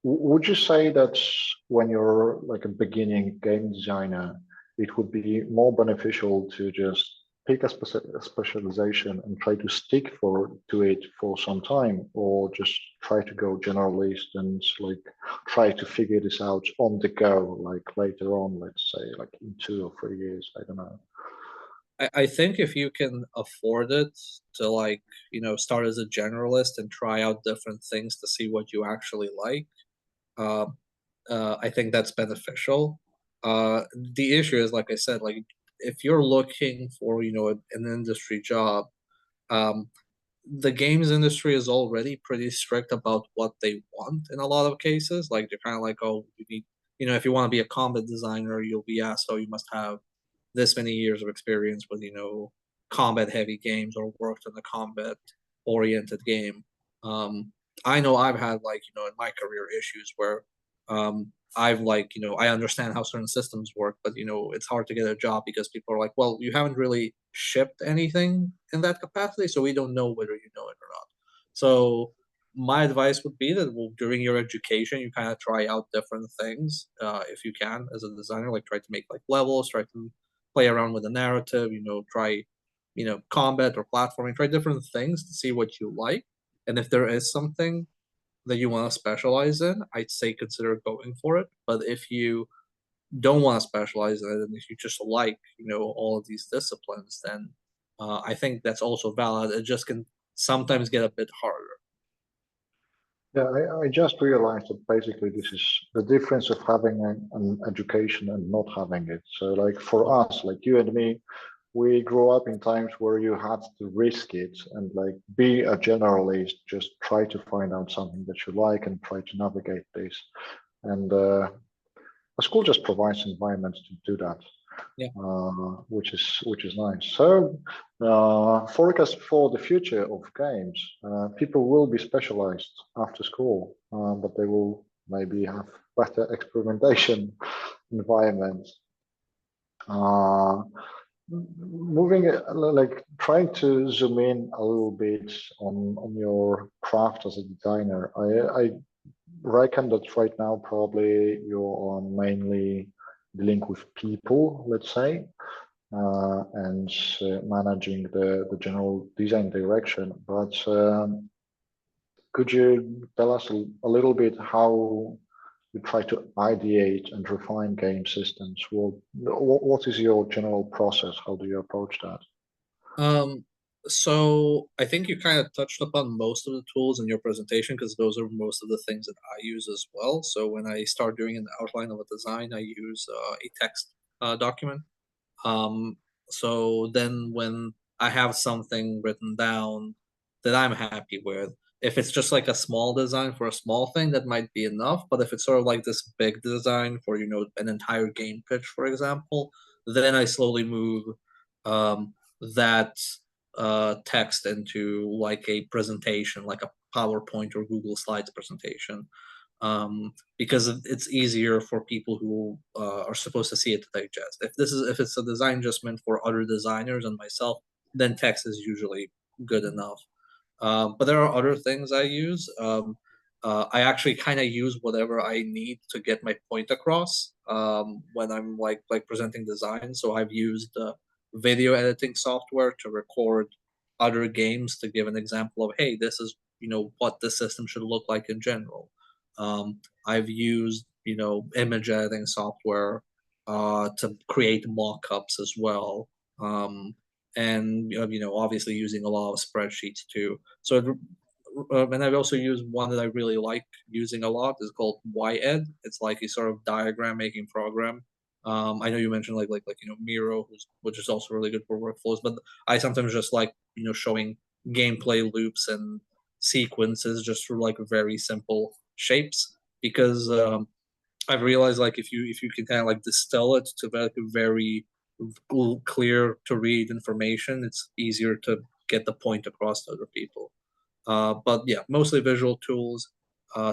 would you say that when you're like a beginning game designer, it would be more beneficial to just pick a specialization and try to stick to it for some time, or just try to go generalist and like try to figure this out on the go, like later on, let's say like in 2 or 3 years, I don't know. I think if you can afford it to, like, start as a generalist and try out different things to see what you actually like, I think that's beneficial. The issue is, like I said, like if you're looking for, an industry job, the games industry is already pretty strict about what they want in a lot of cases. Like they're kind of like, oh, you need, if you want to be a combat designer, you'll be asked, oh, you must have this many years of experience with, combat heavy games or worked on a combat oriented game. I know I've had, like, in my career issues where I've, like, I understand how certain systems work, but it's hard to get a job because people are like, well, you haven't really shipped anything in that capacity, so we don't know whether you know it or not. So my advice would be that, well, during your education, you kind of try out different things if you can as a designer, like try to make like levels, try to play around with the narrative, try, combat or platforming, try different things to see what you like. And if there is something that you want to specialize in, I'd say consider going for it. But if you don't want to specialize in it, and if you just like, all of these disciplines, then I think that's also valid. It just can sometimes get a bit harder. Yeah, I just realized that basically this is the difference of having an education and not having it. So like for us, like you and me, we grew up in times where you had to risk it and like be a generalist, just try to find out something that you like and try to navigate this. And a school just provides environments to do that. Yeah. Which is nice. So forecast for the future of games. People will be specialized after school, but they will maybe have better experimentation environments. Moving like trying to zoom in a little bit on your craft as a designer. I reckon that right now probably you're mainly dealing with people, let's say, and managing the general design direction. But could you tell us a little bit how you try to ideate and refine game systems? Well, what is your general process? How do you approach that? So I think you kind of touched upon most of the tools in your presentation, because those are most of the things that I use as well. So when I start doing an outline of a design, I use a text document. So then when I have something written down that I'm happy with, if it's just like a small design for a small thing, that might be enough. But if it's sort of like this big design for, an entire game pitch, for example, then I slowly move that text into like a presentation, like a PowerPoint or Google Slides presentation, because it's easier for people who are supposed to see it to digest. If it's a design just meant for other designers and myself, then text is usually good enough. But there are other things I use. I actually kind of use whatever I need to get my point across when I'm like presenting design. So I've used video editing software to record other games to give an example of, hey, this is what the system should look like in general. I've used image editing software to create mock-ups as well. And obviously using a lot of spreadsheets too. So and I've also used one that I really like using a lot. Is called YEd. It's like a sort of diagram making program. I know you mentioned like Miro, which is also really good for workflows, but I sometimes just like showing gameplay loops and sequences just for like very simple shapes, because I've realized like if you can kind of like distill it to like a very clear to read information, it's easier to get the point across to other people. But yeah, mostly visual tools,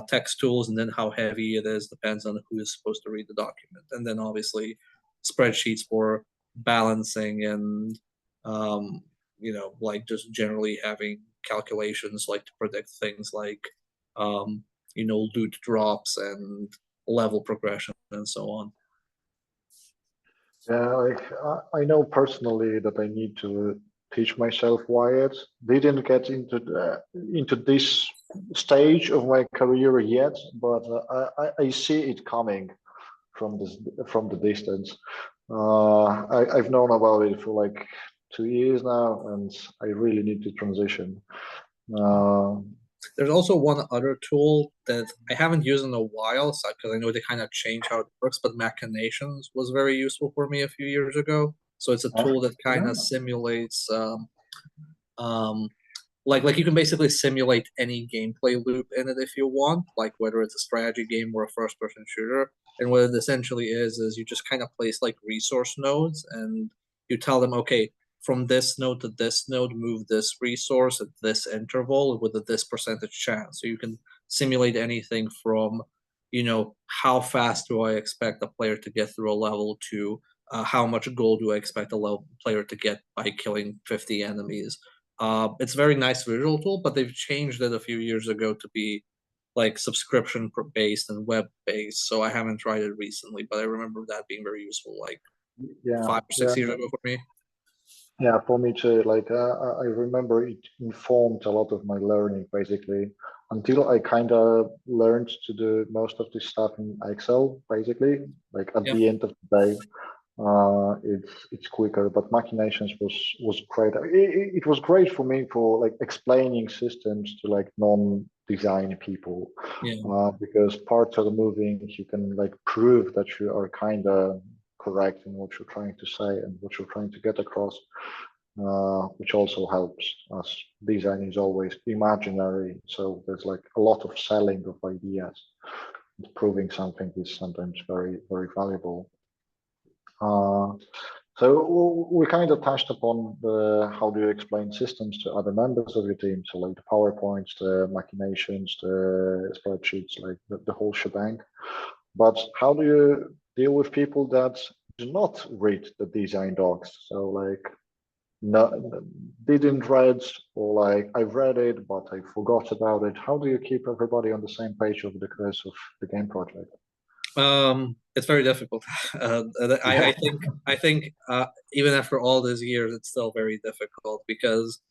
text tools, and then how heavy it is depends on who is supposed to read the document. And then obviously spreadsheets for balancing and like just generally having calculations like to predict things like loot drops and level progression and so on. Yeah, like I know personally that I need to teach myself Wyatt. Didn't get into this stage of my career yet, but I see it coming from the distance. I've known about it for like 2 years now, and I really need to transition. There's also one other tool that I haven't used in a while, because I know they kind of change how it works, but Machinations was very useful for me a few years ago. So it's a tool that kind of simulates, like you can basically simulate any gameplay loop in it if you want, like whether it's a strategy game or a first-person shooter. And what it essentially is you just kind of place like resource nodes, and you tell them, okay, from this node to this node, move this resource at this interval with this percentage chance. So you can simulate anything from, how fast do I expect a player to get through a level to how much gold do I expect a level player to get by killing 50 enemies. It's a very nice visual tool, but they've changed it a few years ago to be like subscription based and web based. So I haven't tried it recently, but I remember that being very useful like 5 or 6 years ago for me. Yeah, for me too. Like I remember it informed a lot of my learning basically until I kind of learned to do most of this stuff in Excel basically. Like at the end of the day, it's quicker. But Machinations was great. It was great for me for like explaining systems to like non-design people. Because parts of the moving, you can like prove that you are kind of correct in what you're trying to say and what you're trying to get across, which also helps us. Design is always imaginary, so there's like a lot of selling of ideas. Proving something is sometimes very, very valuable. So we kind of touched upon the how do you explain systems to other members of your team, so like the PowerPoints, the Machinations, the spreadsheets, like the whole shebang. But how do you deal with people that do not read the design docs? So like didn't read, or like I read it but I forgot about it. How do you keep everybody on the same page over the course of the game project? It's very difficult. I think even after all these years, it's still very difficult because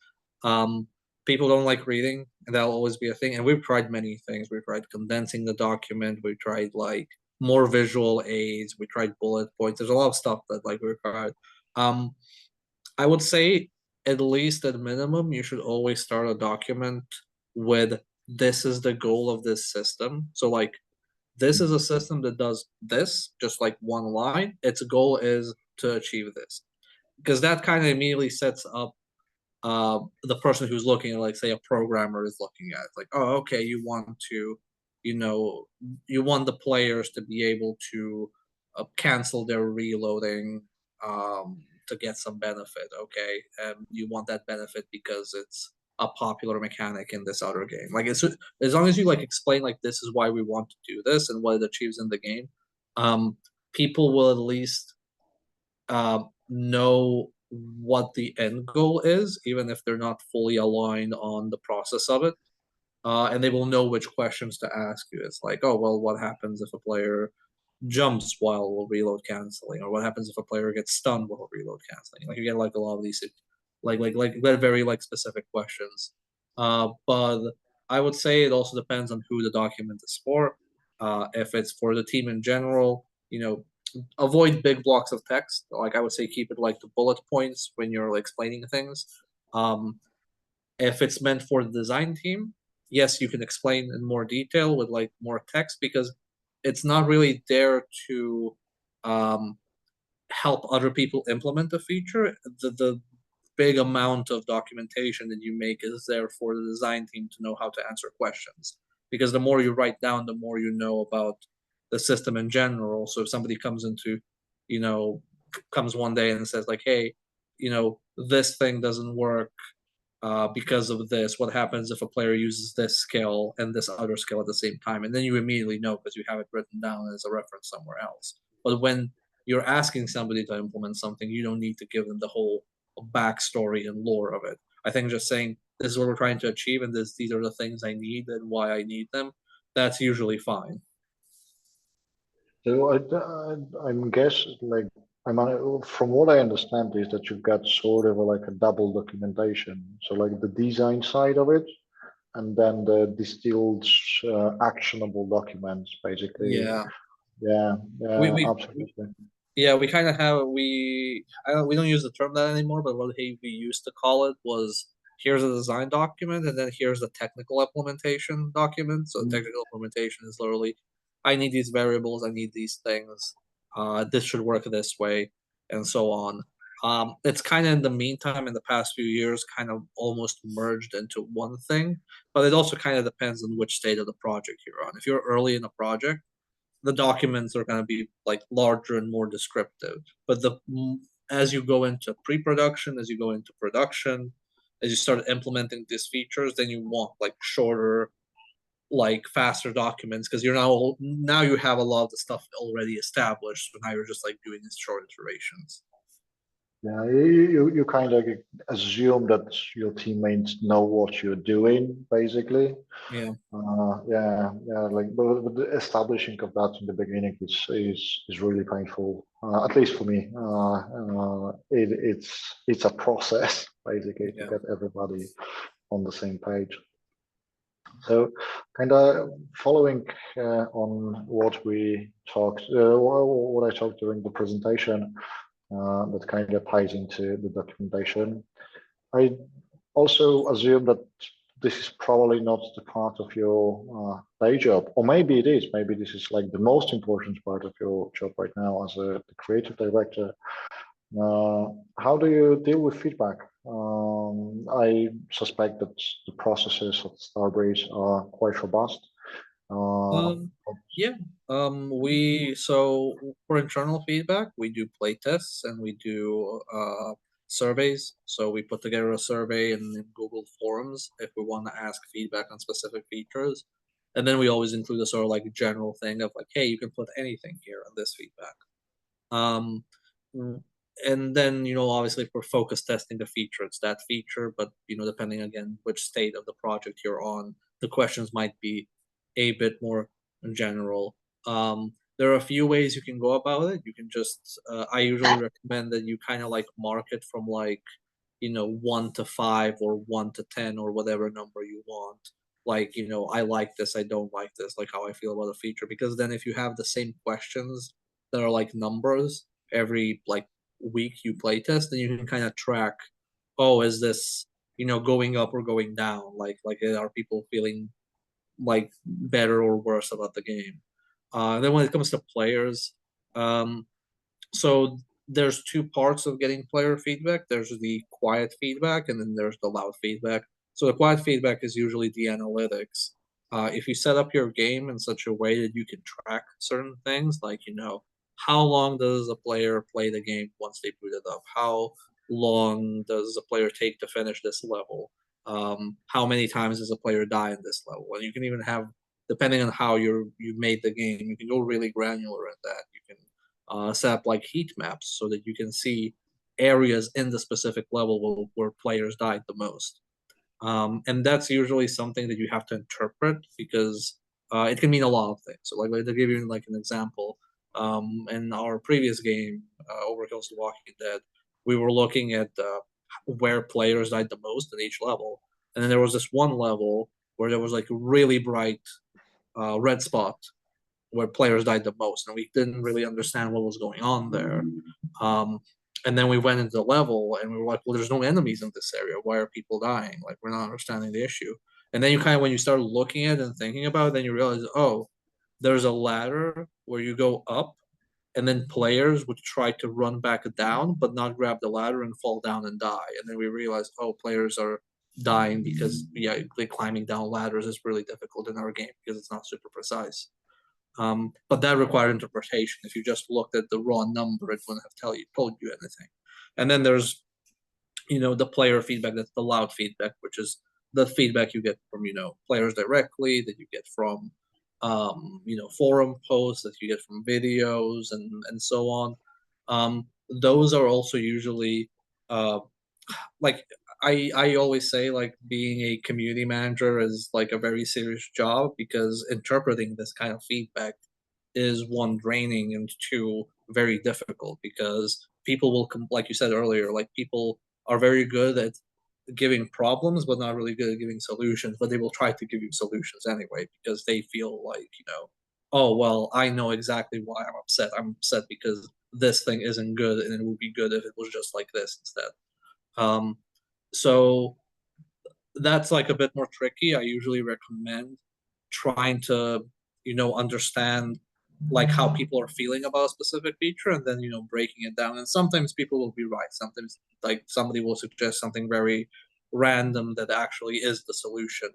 people don't like reading, and that'll always be a thing. And we've tried many things. We've tried condensing the document. We tried like more visual aids. We tried bullet points. There's a lot of stuff that like we've tried. I would say at least at minimum, you should always start a document with this is the goal of this system. So like this is a system that does this, just like one line. Its goal is to achieve this. Because that kind of immediately sets up the person who's looking at, like, say, a programmer is looking at it. Like, oh, okay, you want to, you want the players to be able to cancel their reloading to get some benefit, okay? And you want that benefit because it's a popular mechanic in this other game. Like, as long as you like explain like this is why we want to do this and what it achieves in the game, people will at least know what the end goal is, even if they're not fully aligned on the process of it. And they will know which questions to ask you. It's like, oh, well, what happens if a player jumps while reload canceling, or what happens if a player gets stunned while reload canceling? Like, you get like a lot of these like very like specific questions. But I would say it also depends on who the document is for. If it's for the team in general, avoid big blocks of text. Like, I would say keep it like the bullet points when you're like explaining things. If it's meant for the design team, yes, you can explain in more detail with like more text, because it's not really there to help other people implement the feature. The big amount of documentation that you make is there for the design team to know how to answer questions. Because the more you write down, the more you know about the system in general. So if somebody comes into, comes one day and says like, hey, this thing doesn't work because of this. What happens if a player uses this skill and this other skill at the same time? And then you immediately know because you have it written down as a reference somewhere else. But when you're asking somebody to implement something, you don't need to give them the whole backstory and lore of it. I think just saying, this is what we're trying to achieve and these are the things I need and why I need them, that's usually fine. So I'm guessing, like, from what I understand is that you've got sort of like a double documentation. So like the design side of it, and then the distilled actionable documents, basically. Yeah. Yeah, We absolutely. Yeah, we kind of have we don't use the term that anymore, but what we used to call it was, here's a design document and then here's the technical implementation document. So technical implementation is literally, I need these variables, I need these things, this should work this way, and so on. It's kind of in the meantime, in the past few years, kind of almost merged into one thing, but it also kind of depends on which state of the project you're on. If you're early in a project, the documents are going to be like larger and more descriptive. But as you go into pre-production, as you go into production, as you start implementing these features, then you want like shorter, like faster documents, because you're now you have a lot of the stuff already established. So now you're just like doing these short iterations. Yeah, you kind of assume that your teammates know what you're doing, basically. Yeah. Yeah. Like, but the establishing of that in the beginning is really painful. At least for me. It's a process, basically, to get everybody on the same page. So, kind of following on what we talked, what I talked during the presentation. That kind of ties into the documentation. I also assume that this is probably not the part of your day job, or maybe it is. Maybe this is like the most important part of your job right now as the creative director. How do you deal with feedback? I suspect that the processes at Starbreeze are quite robust. Yeah. So for internal feedback, we do play tests and we do surveys. So we put together a survey in Google Forms if we want to ask feedback on specific features. And then we always include a sort of like general thing of like, hey, you can put anything here on this feedback. And then, obviously for focus testing the feature, it's that feature, but, depending again, which state of the project you're on, the questions might be a bit more general. There are a few ways you can go about it. You can just, I usually recommend that you kind of like mark it from like, 1 to 5 or 1 to 10 or whatever number you want. Like, I like this, I don't like this, like how I feel about a feature. Because then if you have the same questions that are like numbers every like week you play test, then you can kind of track, oh, is this, going up or going down? Like are people feeling like better or worse about the game? Then when it comes to players, so there's two parts of getting player feedback. There's the quiet feedback and then there's the loud feedback. So the quiet feedback is usually the analytics. If you set up your game in such a way that you can track certain things, like, how long does a player play the game once they boot it up? How long does a player take to finish this level? How many times does a player die in this level? And you can even have, depending on how you made the game, you can go really granular in that. You can set up like heat maps so that you can see areas in the specific level where players died the most. And that's usually something that you have to interpret because it can mean a lot of things. So like to give you like an example, in our previous game, Overkill's The Walking Dead, we were looking at where players died the most in each level. And then there was this one level where there was like a really bright red spot where players died the most, and we didn't really understand what was going on there. And then we went into the level, and we were like, "Well, there's no enemies in this area. Why are people dying? Like, we're not understanding the issue." And then you kind of, when you start looking at it and thinking about it, then you realize, oh, there's a ladder where you go up, and then players would try to run back down, but not grab the ladder and fall down and die. And then we realized, oh, players are dying because climbing down ladders is really difficult in our game because it's not super precise. But that required interpretation. If you just looked at the raw number, it wouldn't have told you anything. And then there's, the player feedback, that's the loud feedback, which is the feedback you get from, players directly, that you get from, forum posts, that you get from videos and so on. Those are also usually, like, I always say, like, being a community manager is like a very serious job, because interpreting this kind of feedback is, one, draining, and two, very difficult, because people will like you said earlier, like, people are very good at giving problems but not really good at giving solutions, but they will try to give you solutions anyway, because they feel like, oh, well, I know exactly why I'm upset. I'm upset because this thing isn't good, and it would be good if it was just like this instead. So that's like a bit more tricky. I usually recommend trying to, understand like how people are feeling about a specific feature, and then, breaking it down. And sometimes people will be right. Sometimes, like, somebody will suggest something very random that actually is the solution,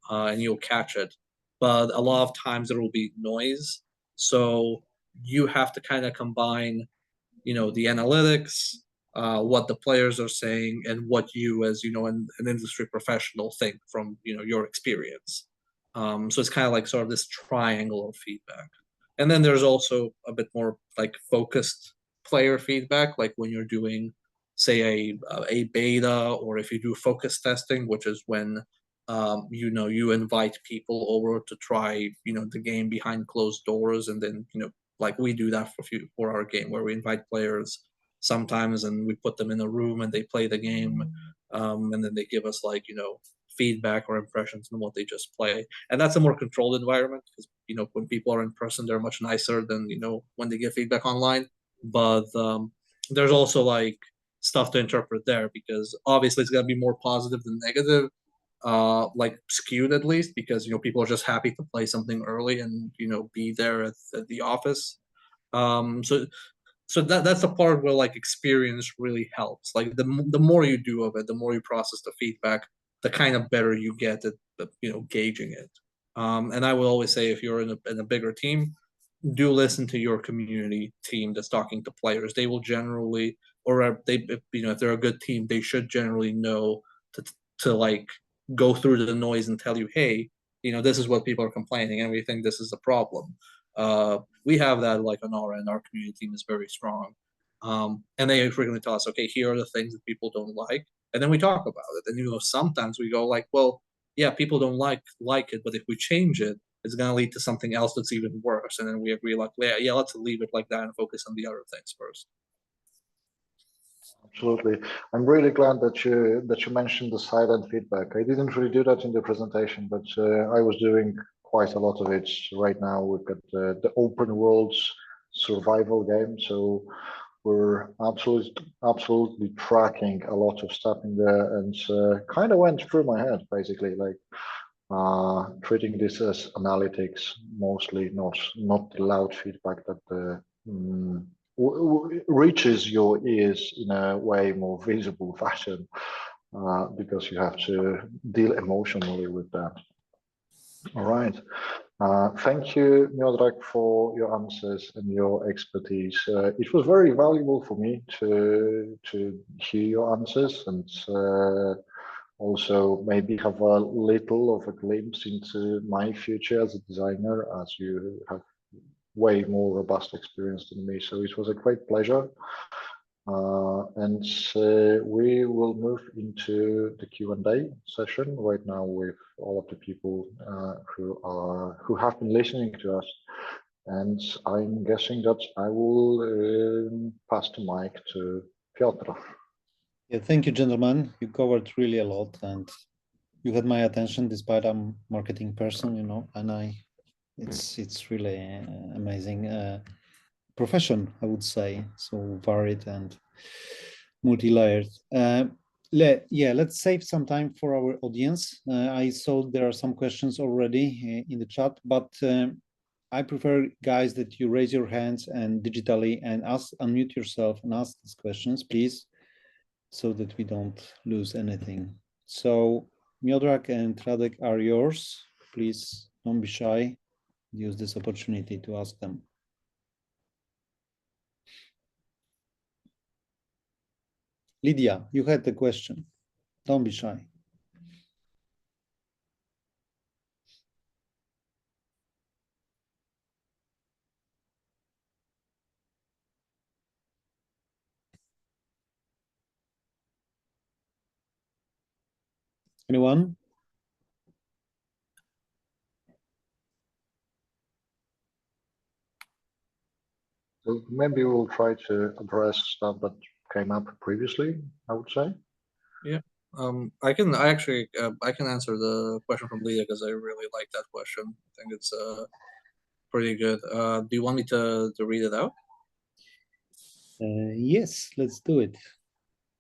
and you'll catch it. But a lot of times there will be noise. So you have to kind of combine, the analytics, what the players are saying, and what you, as an industry professional, think from your experience. So it's kind of like sort of this triangle of feedback. And then there's also a bit more like focused player feedback, like when you're doing, say, a beta, or if you do focus testing, which is when you invite people over to try the game behind closed doors, and then like we do that for our game, where we invite players sometimes, and we put them in a room and they play the game, and then they give us, like, feedback or impressions on what they just play. And that's a more controlled environment, because when people are in person, they're much nicer than when they give feedback online. But there's also like stuff to interpret there, because obviously it's going to be more positive than negative, like skewed at least, because people are just happy to play something early and be there at the office. So that's the part where like experience really helps. Like the more you do of it, the more you process the feedback, the kind of better you get at gauging it. And I will always say, if you're in a bigger team, do listen to your community team that's talking to players. They will generally, or if they're a good team, they should generally know to like go through the noise and tell you, hey, this is what people are complaining, and we think this is a problem. We have that like on our end. Our community team is very strong, and they frequently tell us, okay, here are the things that people don't like, and then we talk about it. And sometimes we go like, well, yeah, people don't like it, but if we change it, it's going to lead to something else that's even worse. And then we agree, like, yeah, let's leave it like that and focus on the other things first. Absolutely. I'm really glad that you mentioned the silent feedback. I didn't really do that in the presentation, but I was doing quite a lot of it. Right now we've got the open worlds survival game, so we're absolutely tracking a lot of stuff in there, and kind of went through my head, basically, like treating this as analytics mostly, not the loud feedback that reaches your ears in a way more visible fashion, because you have to deal emotionally with that. All right. Thank you, Miodrag, for your answers and your expertise. It was very valuable for me to hear your answers, and also maybe have a little of a glimpse into my future as a designer, as you have way more robust experience than me. So it was a great pleasure. And we will move into the Q&A session right now with all of the people who have been listening to us. And I'm guessing that I will pass the mic to Piotr. Yeah, thank you, gentlemen. You covered really a lot, and you had my attention despite I'm a marketing person, and it's really amazing profession, I would say, so varied and multi-layered. Let's save some time for our audience. I saw there are some questions already in the chat, but I prefer, guys, that you raise your hands and digitally and unmute yourself and ask these questions, please, so that we don't lose anything. So Miodrag and Radek are yours. Please don't be shy. use this opportunity to ask them. Lydia, you had the question. Don't be shy. Anyone? So maybe we'll try to address stuff that came up previously, I would say. Yeah. I can answer the question from Leah because I really like that question. I think it's pretty good. Do you want me to read it out? Yes, let's do it.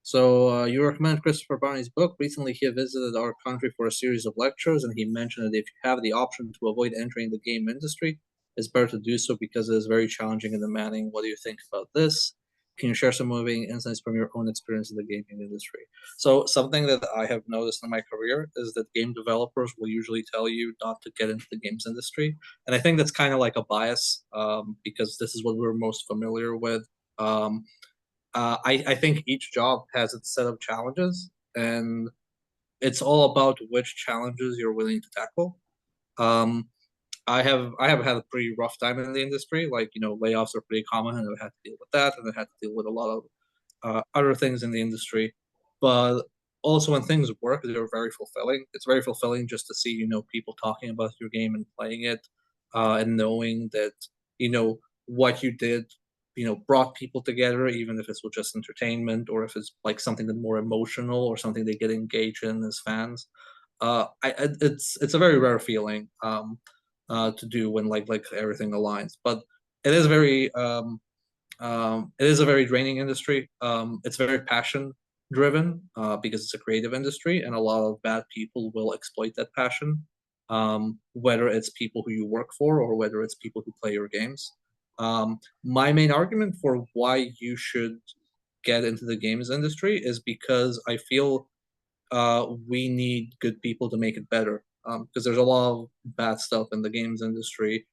So you recommend Christopher Barney's book. Recently, he visited our country for a series of lectures, and he mentioned that if you have the option to avoid entering the game industry, it's better to do so because it is very challenging and demanding. What do you think about this? Can you share some moving insights from your own experience in the gaming industry? So something that I have noticed in my career is that game developers will usually tell you not to get into the games industry. And I think that's kind of like a bias because this is what we're most familiar with. I think each job has its set of challenges, and it's all about which challenges you're willing to tackle. I have had a pretty rough time in the industry. Like, you know, layoffs are pretty common, and I've had to deal with that, and I've had to deal with a lot of other things in the industry. But also, when things work, they're very fulfilling. It's very fulfilling just to see, you know, people talking about your game and playing it, and knowing that, you know, what you did, you know, brought people together, even if it's just entertainment or if it's like something that's more emotional or something they get engaged in as fans. It's a very rare feeling to do when like everything aligns, but it is it is a very draining industry. It's very passion driven because it's a creative industry, and a lot of bad people will exploit that passion, whether it's people who you work for or whether it's people who play your games. My main argument for why you should get into the games industry is because I feel we need good people to make it better. Because there's a lot of bad stuff in the games industry,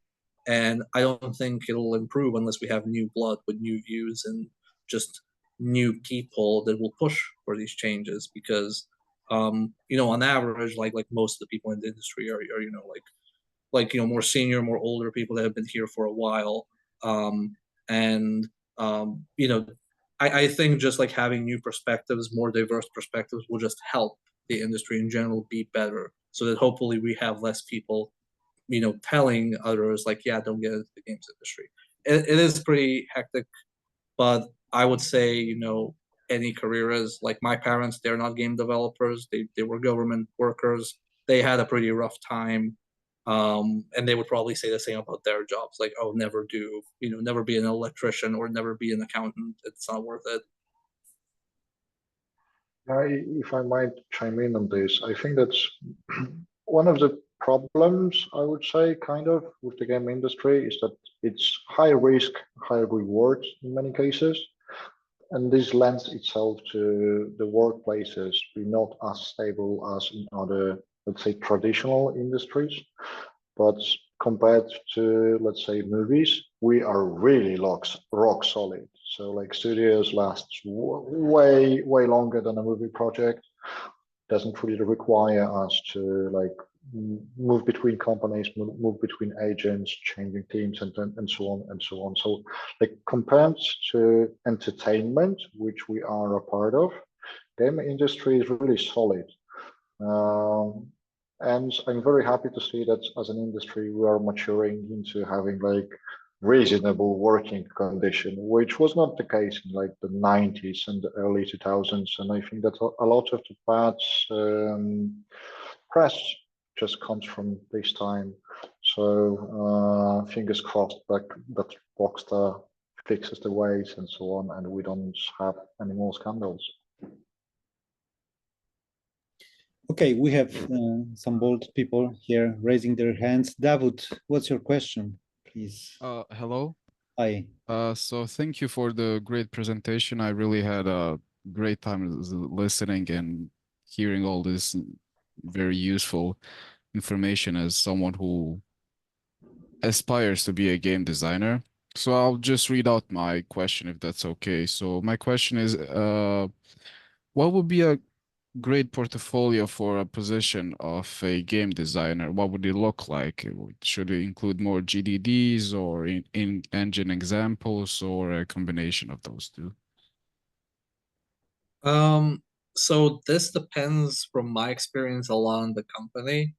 and I don't think it'll improve unless we have new blood with new views and just new people that will push for these changes. Because you know, on average, like most of the people in the industry are you know, like you know, more senior, more older people that have been here for a while. And you know, I think just like having new perspectives, more diverse perspectives, will just help the industry in general be better, so that hopefully we have less people, you know, telling others like, yeah, don't get into the games industry. It is pretty hectic, but I would say, you know, any career is like my parents, they're not game developers. They were government workers. They had a pretty rough time. And they would probably say the same about their jobs. Like, oh, never do, you know, never be an electrician or never be an accountant. It's not worth it. If I might chime in on this, I think that's one of the problems, I would say, kind of, with the game industry is that it's high risk, high reward in many cases. And this lends itself to the workplaces being not as stable as in other, let's say, traditional industries. But compared to, let's say, movies, we are really rock solid. So like studios last way longer than a movie project. Doesn't really require us to like move between companies, move between agents, changing teams, and so on and so on. So like compared to entertainment, which we are a part of, game industry is really solid. And I'm very happy to see that as an industry, we are maturing into having like reasonable working condition, which was not the case in like the 90s and the early 2000s. And I think that a lot of the bad press just comes from this time. So fingers crossed that Rockstar fixes the ways and so on, and we don't have any more scandals. Okay, we have some bold people here raising their hands. David, what's your question, please? Hello. Hi. So thank you for the great presentation. I really had a great time listening and hearing all this very useful information as someone who aspires to be a game designer. So I'll just read out my question if that's okay. So my question is, what would be a great portfolio for a position of a game designer? What would it look like? Should it include more GDDs or in engine examples or a combination of those two? So this depends from my experience along the company.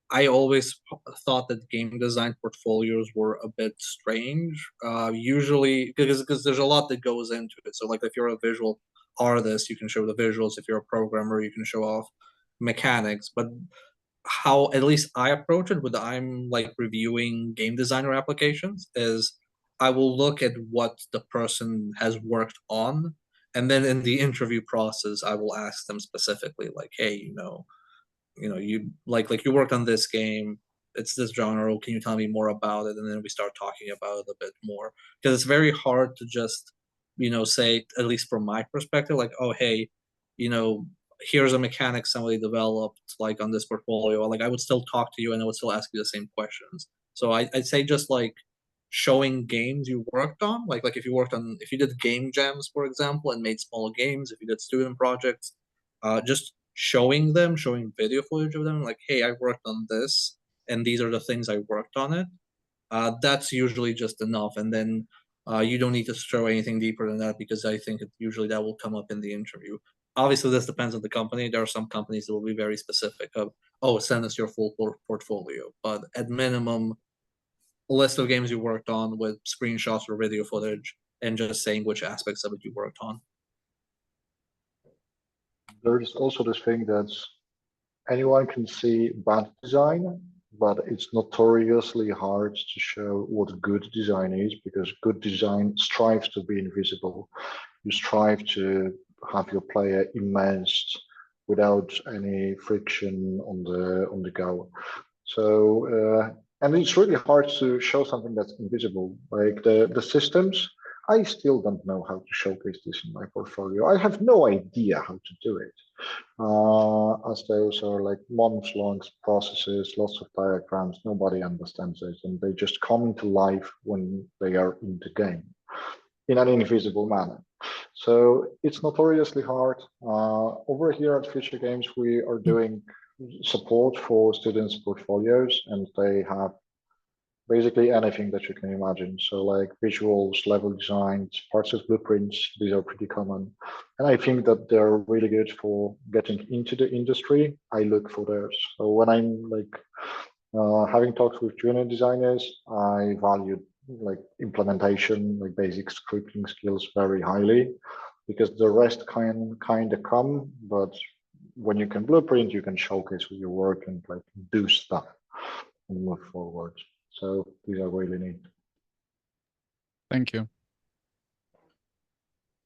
I always thought that game design portfolios were a bit strange. Usually, because there's a lot that goes into it. So, like, if you're a visual artist, you can show the visuals. If you're a programmer, you can show off mechanics. But how, at least I approach it when I'm like reviewing game designer applications, is I will look at what the person has worked on, and then in the interview process, I will ask them specifically, like, hey, you like you worked on this game, it's this genre, can you tell me more about it? And then we start talking about it a bit more, because it's very hard to just say, at least from my perspective, like, oh, hey, here's a mechanic somebody developed like on this portfolio. Like, I would still talk to you and I would still ask you the same questions. So I'd say just like showing games you worked on, like if you did game jams, for example, and made small games, if you did student projects, just showing video footage of them, like, hey, I worked on this and these are the things I worked on it. That's usually just enough, and then you don't need to show anything deeper than that, because I think usually that will come up in the interview. Obviously, this depends on the company. There are some companies that will be very specific of, oh, send us your full portfolio, but at minimum, a list of games you worked on with screenshots or video footage, and just saying which aspects of it you worked on. There's also this thing that anyone can see bad design, but it's notoriously hard to show what good design is, because good design strives to be invisible. You strive to have your player immersed without any friction on the go. So and it's really hard to show something that's invisible, like the systems. I still don't know how to showcase this in my portfolio. I have no idea how to do it. As those are like months-long processes, lots of diagrams, nobody understands it, and they just come into life when they are in the game in an invisible manner. So it's notoriously hard. Over here at Future Games, we are doing support for students' portfolios, and they have basically anything that you can imagine. So like visuals, level designs, parts of blueprints, these are pretty common. And I think that they're really good for getting into the industry. I look for those. So when I'm like having talks with junior designers, I value like implementation, like basic scripting skills very highly, because the rest can kind of come, but when you can blueprint, you can showcase your work and like do stuff and move forward. So these are really neat. Thank you.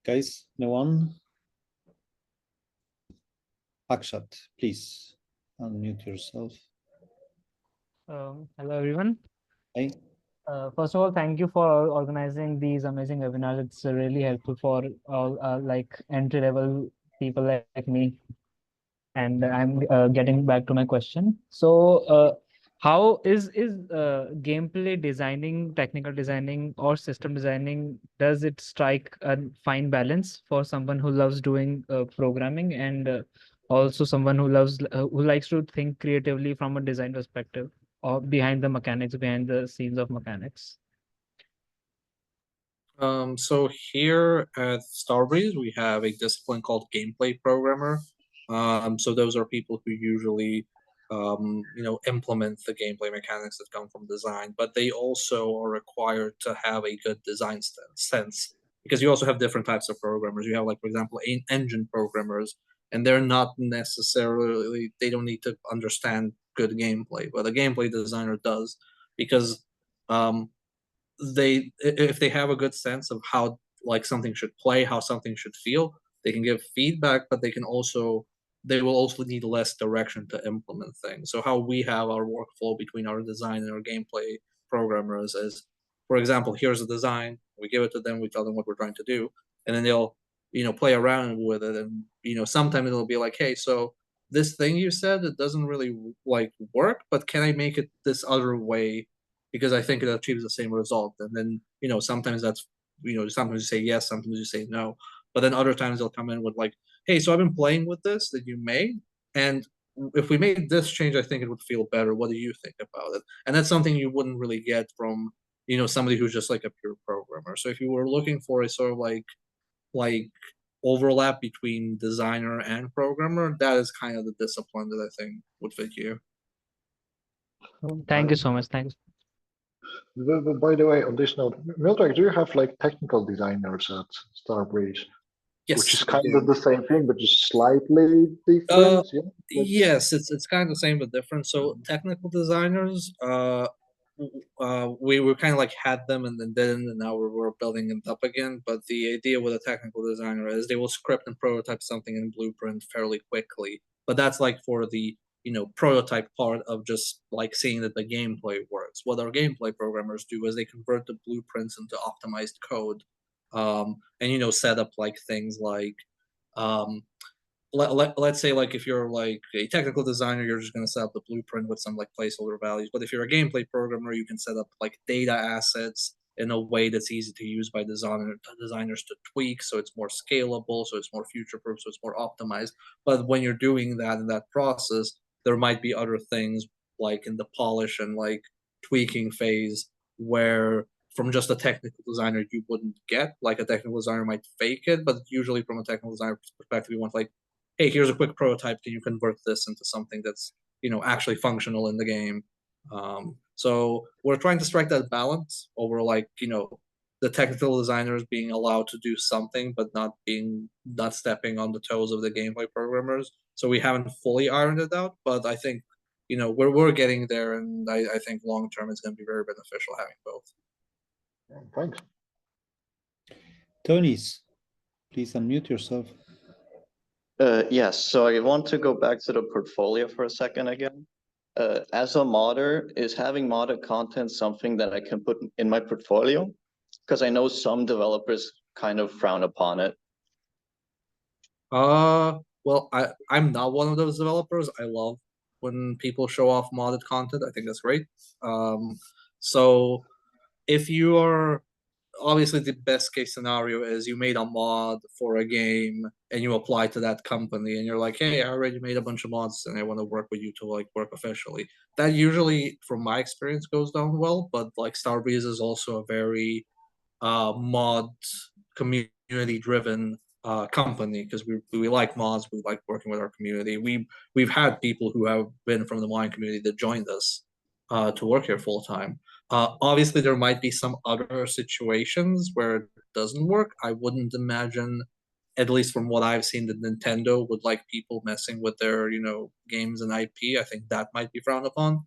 Guys, no one? Akshat, please unmute yourself. Hello, everyone. Hey. First of all, thank you for organizing these amazing webinars. It's really helpful for all like entry-level people like me. And I'm getting back to my question. So, how is gameplay designing, technical designing, or system designing? Does it strike a fine balance for someone who loves doing programming, and also someone who likes to think creatively from a design perspective, or behind the mechanics, behind the scenes of mechanics? So here at Starbreeze, we have a discipline called gameplay programmer. So those are people who usually, implement the gameplay mechanics that come from design, but they also are required to have a good design sense, because you also have different types of programmers. You have, like, for example, engine programmers, and they're not necessarily, they don't need to understand good gameplay, but a gameplay designer does, because if they have a good sense of how like something should play, how something should feel, they can give feedback, but they will also need less direction to implement things. So how we have our workflow between our design and our gameplay programmers is, for example, here's a design, we give it to them, we tell them what we're trying to do, and then they'll play around with it, and sometimes it'll be like, hey, so this thing you said, it doesn't really like work, but can I make it this other way? Because I think it achieves the same result. And then, you know, sometimes that's, you know, sometimes you say yes, sometimes you say no. But then other times they'll come in with like, hey, so I've been playing with this that you made, and if we made this change, I think it would feel better. What do you think about it? And that's something you wouldn't really get from, you know, somebody who's just like a pure programmer. So if you were looking for a sort of like overlap between designer and programmer, that is kind of the discipline that I think would fit you. Thank you so much. Thanks. By the way, on this note, Miodrag, do you have like technical designers at Starbreeze? Yes, Which is we kind do. of the same thing, but just slightly different. Yeah. Yes, it's kind of the same but different. So technical designers, we kind of like had them and then didn't, and now we're building it up again. But the idea with a technical designer is they will script and prototype something in Blueprint fairly quickly. But that's like for the, you know, prototype part of just like seeing that the gameplay works. What our gameplay programmers do is they convert the blueprints into optimized code, and you know, set up like things like let's say like if you're like a technical designer, you're just going to set up the blueprint with some like placeholder values. But if you're a gameplay programmer, you can set up like data assets in a way that's easy to use by designers to tweak, so it's more scalable, so it's more future-proof, so it's more optimized. But when you're doing that in that process, there might be other things like in the polish and like tweaking phase where from just a technical designer you wouldn't get. Like a technical designer might fake it, but usually from a technical designer perspective, you want like, hey, here's a quick prototype. Can you convert this into something that's, you know, actually functional in the game? So we're trying to strike that balance over like, you know, the technical designers being allowed to do something, but not stepping on the toes of the gameplay programmers. So we haven't fully ironed it out, but I think, you know, we're getting there, and I think long term it's going to be very beneficial having both. Thanks. Tonis, please unmute yourself. Yes, so I want to go back to the portfolio for a second again. As a modder, is having modded content something that I can put in my portfolio? Because I know some developers kind of frown upon it. Well, I'm not one of those developers. I love when people show off modded content. I think that's great. So if you are, obviously the best case scenario is you made a mod for a game and you apply to that company and you're like, hey, I already made a bunch of mods and I want to work with you to like work officially. That usually, from my experience, goes down well. But like Starbreeze is also a very mod community driven company, because we like mods, we like working with our community. We've had people who have been from the modding community that joined us to work here full time. Obviously, there might be some other situations where it doesn't work. I wouldn't imagine, at least from what I've seen, that Nintendo would like people messing with their, you know, games and IP. I think that might be frowned upon.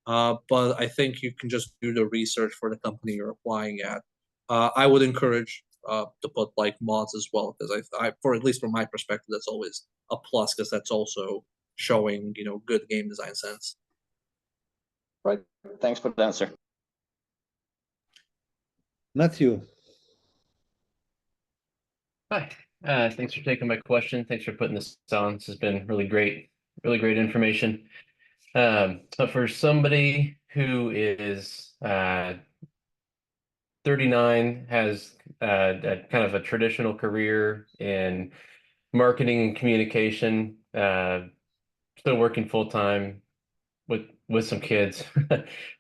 But I think you can just do the research for the company you're applying at. I would encourage to put like mods as well, because I, for at least from my perspective, that's always a plus, because that's also showing, you know, good game design sense. Right. Thanks for the answer. Matthew. Hi. Thanks for taking my question. Thanks for putting this on. This has been really great information. But for somebody who is 39, has a kind of a traditional career in marketing and communication, still working full time with some kids,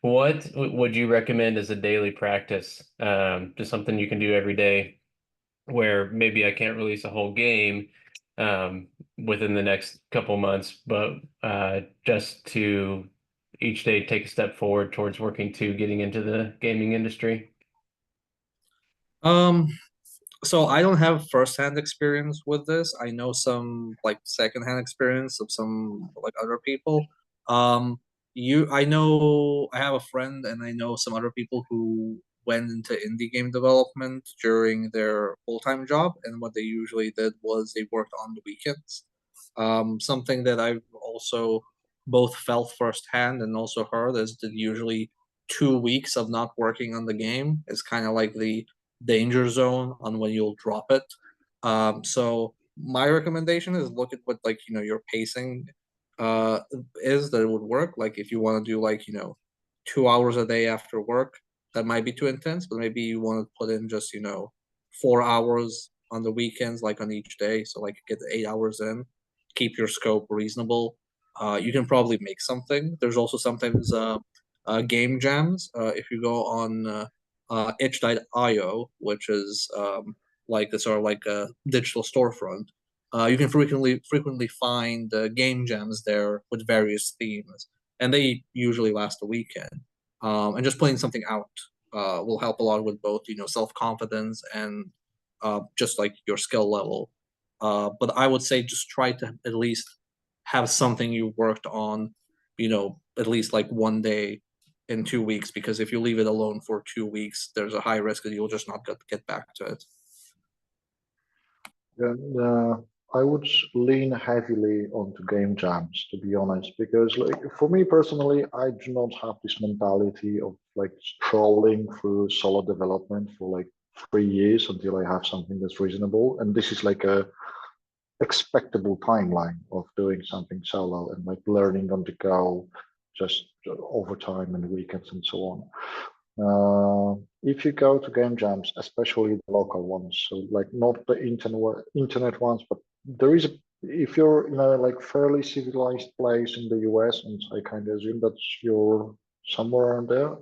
what would you recommend as a daily practice? Just something you can do every day, where maybe I can't release a whole game within the next couple months, but just to each day take a step forward towards working to getting into the gaming industry? So I don't have firsthand experience with this. I know some like secondhand experience of some like other people. I know I have a friend, and I know some other people who went into indie game development during their full-time job, and what they usually did was they worked on the weekends. Something that I've also both felt firsthand and also heard is that usually 2 weeks of not working on the game is kind of like the danger zone on when you'll drop it. So my recommendation is look at what, like, you know, your pacing is that it would work. Like if you want to do like, 2 hours a day after work, that might be too intense, but maybe you want to put in just, 4 hours on the weekends, like on each day. So like get 8 hours in, keep your scope reasonable. You can probably make something. There's also sometimes game jams. If you go on itch.io, which is like this sort of like a digital storefront, you can frequently find game jams there with various themes, and they usually last a weekend. And just putting something out will help a lot with both, self-confidence and just like your skill level. But I would say just try to at least have something you worked on, at least like one day in 2 weeks, because if you leave it alone for 2 weeks, there's a high risk that you'll just not get back to it. And I would lean heavily onto game jams, to be honest, because like for me personally, I do not have this mentality of like strolling through solo development for like 3 years until I have something that's reasonable. And this is like a expectable timeline of doing something solo and like learning on the go, just over time and weekends and so on. If you go to game jams, especially the local ones, so like not the internet ones, but there is if you're in a like fairly civilized place in the US, and I kind of assume that you're somewhere around there,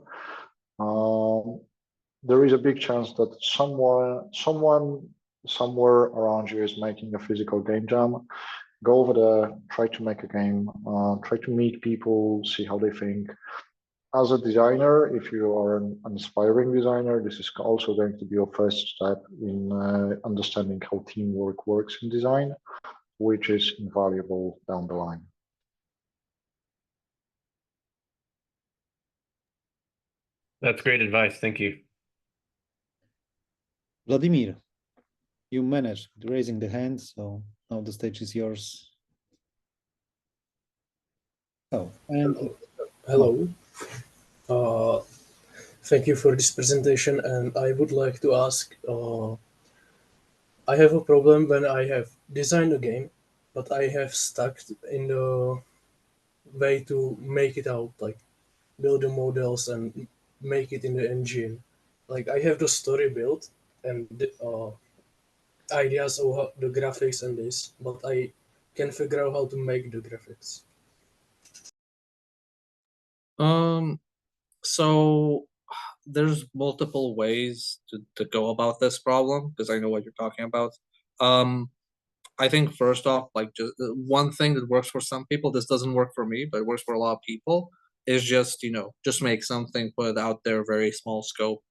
there is a big chance that someone somewhere around you is making a physical game jam. Go over there, try to make a game, try to meet people, see how they think. As a designer, if you are an aspiring designer, this is also going to be your first step in understanding how teamwork works in design, which is invaluable down the line. That's great advice. Thank you. Vladimir, you managed raising the hand, so now the stage is yours. Oh, and hello. Thank you for this presentation, and I would like to ask, I have a problem when I have designed a game, but I have stuck in the way to make it out, like build the models and make it in the engine. Like I have the story built and the ideas of the graphics and this, but I can figure out how to make the graphics. So there's multiple ways to go about this problem, because I know what you're talking about. I think first off, like just one thing that works for some people, this doesn't work for me, but it works for a lot of people, is just, just make something, put it out there, very small scope,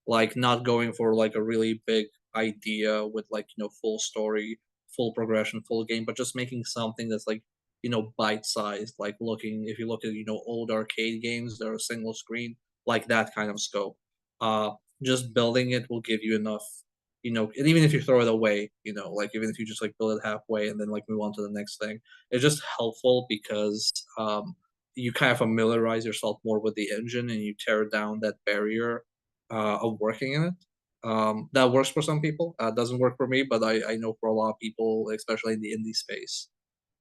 like not going for like a really big idea with like, full story, full progression, full game, but just making something that's like, bite-sized, like if you look at, old arcade games that are single screen, like that kind of scope. Just building it will give you enough, and even if you throw it away, like even if you just like build it halfway and then like move on to the next thing, it's just helpful because you kind of familiarize yourself more with the engine and you tear down that barrier of working in it. That works for some people. Doesn't work for me, but I know for a lot of people, especially in the indie space,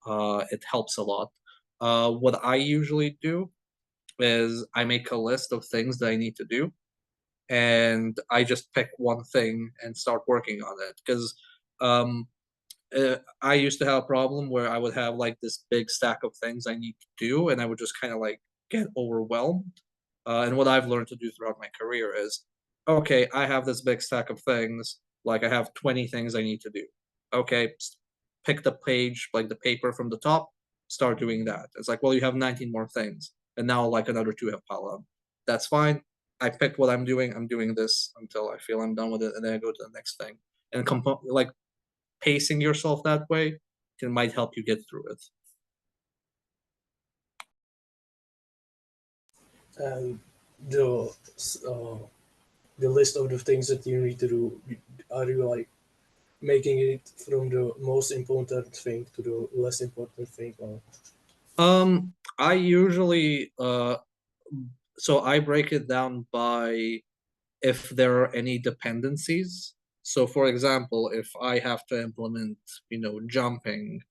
it helps a lot. What I usually do is I make a list of things that I need to do, and I just pick one thing and start working on it. Because I used to have a problem where I would have like this big stack of things I need to do, and I would just kind of like get overwhelmed. And what I've learned to do throughout my career is, okay, I have this big stack of things, like I have 20 things I need to do. Okay, pick the page, like the paper from the top, start doing that. It's like, well, you have 19 more things, and now like another 2 have piled up. That's fine. I picked what I'm doing this until I feel I'm done with it, and then I go to the next thing. And like pacing yourself that way might help you get through it. And the list of the things that you need to do, are you like making it from the most important thing to the less important thing, or? I usually so I break it down by if there are any dependencies. So for example, if I have to implement, jumping,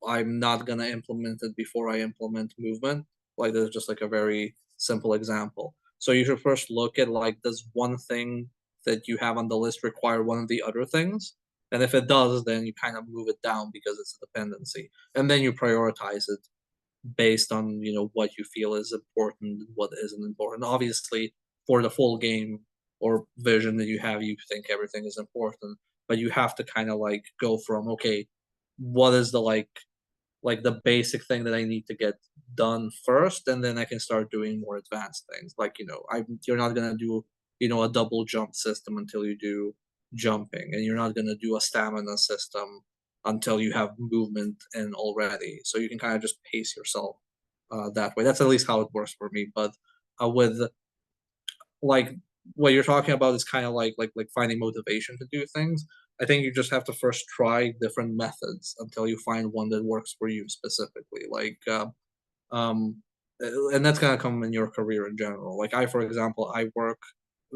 I'm not gonna implement it before I implement movement. Like there's just like a very simple example. So you should first look at like, does one thing that you have on the list require one of the other things? And if it does, then you kind of move it down because it's a dependency. And then you prioritize it based on, you know, what you feel is important and what isn't important. Obviously, for the full game or vision that you have, you think everything is important, but you have to kind of like go from, okay, what is the like the basic thing that I need to get done first, and then I can start doing more advanced things. Like, you know, you're not gonna do, you know, a double jump system until you do jumping, and you're not gonna do a stamina system until you have movement in already. So you can kind of just pace yourself that way. That's at least how it works for me. But with like what you're talking about is kind of like finding motivation to do things. I think you just have to first try different methods until you find one that works for you specifically. And that's gonna come in your career in general. Like for example, I work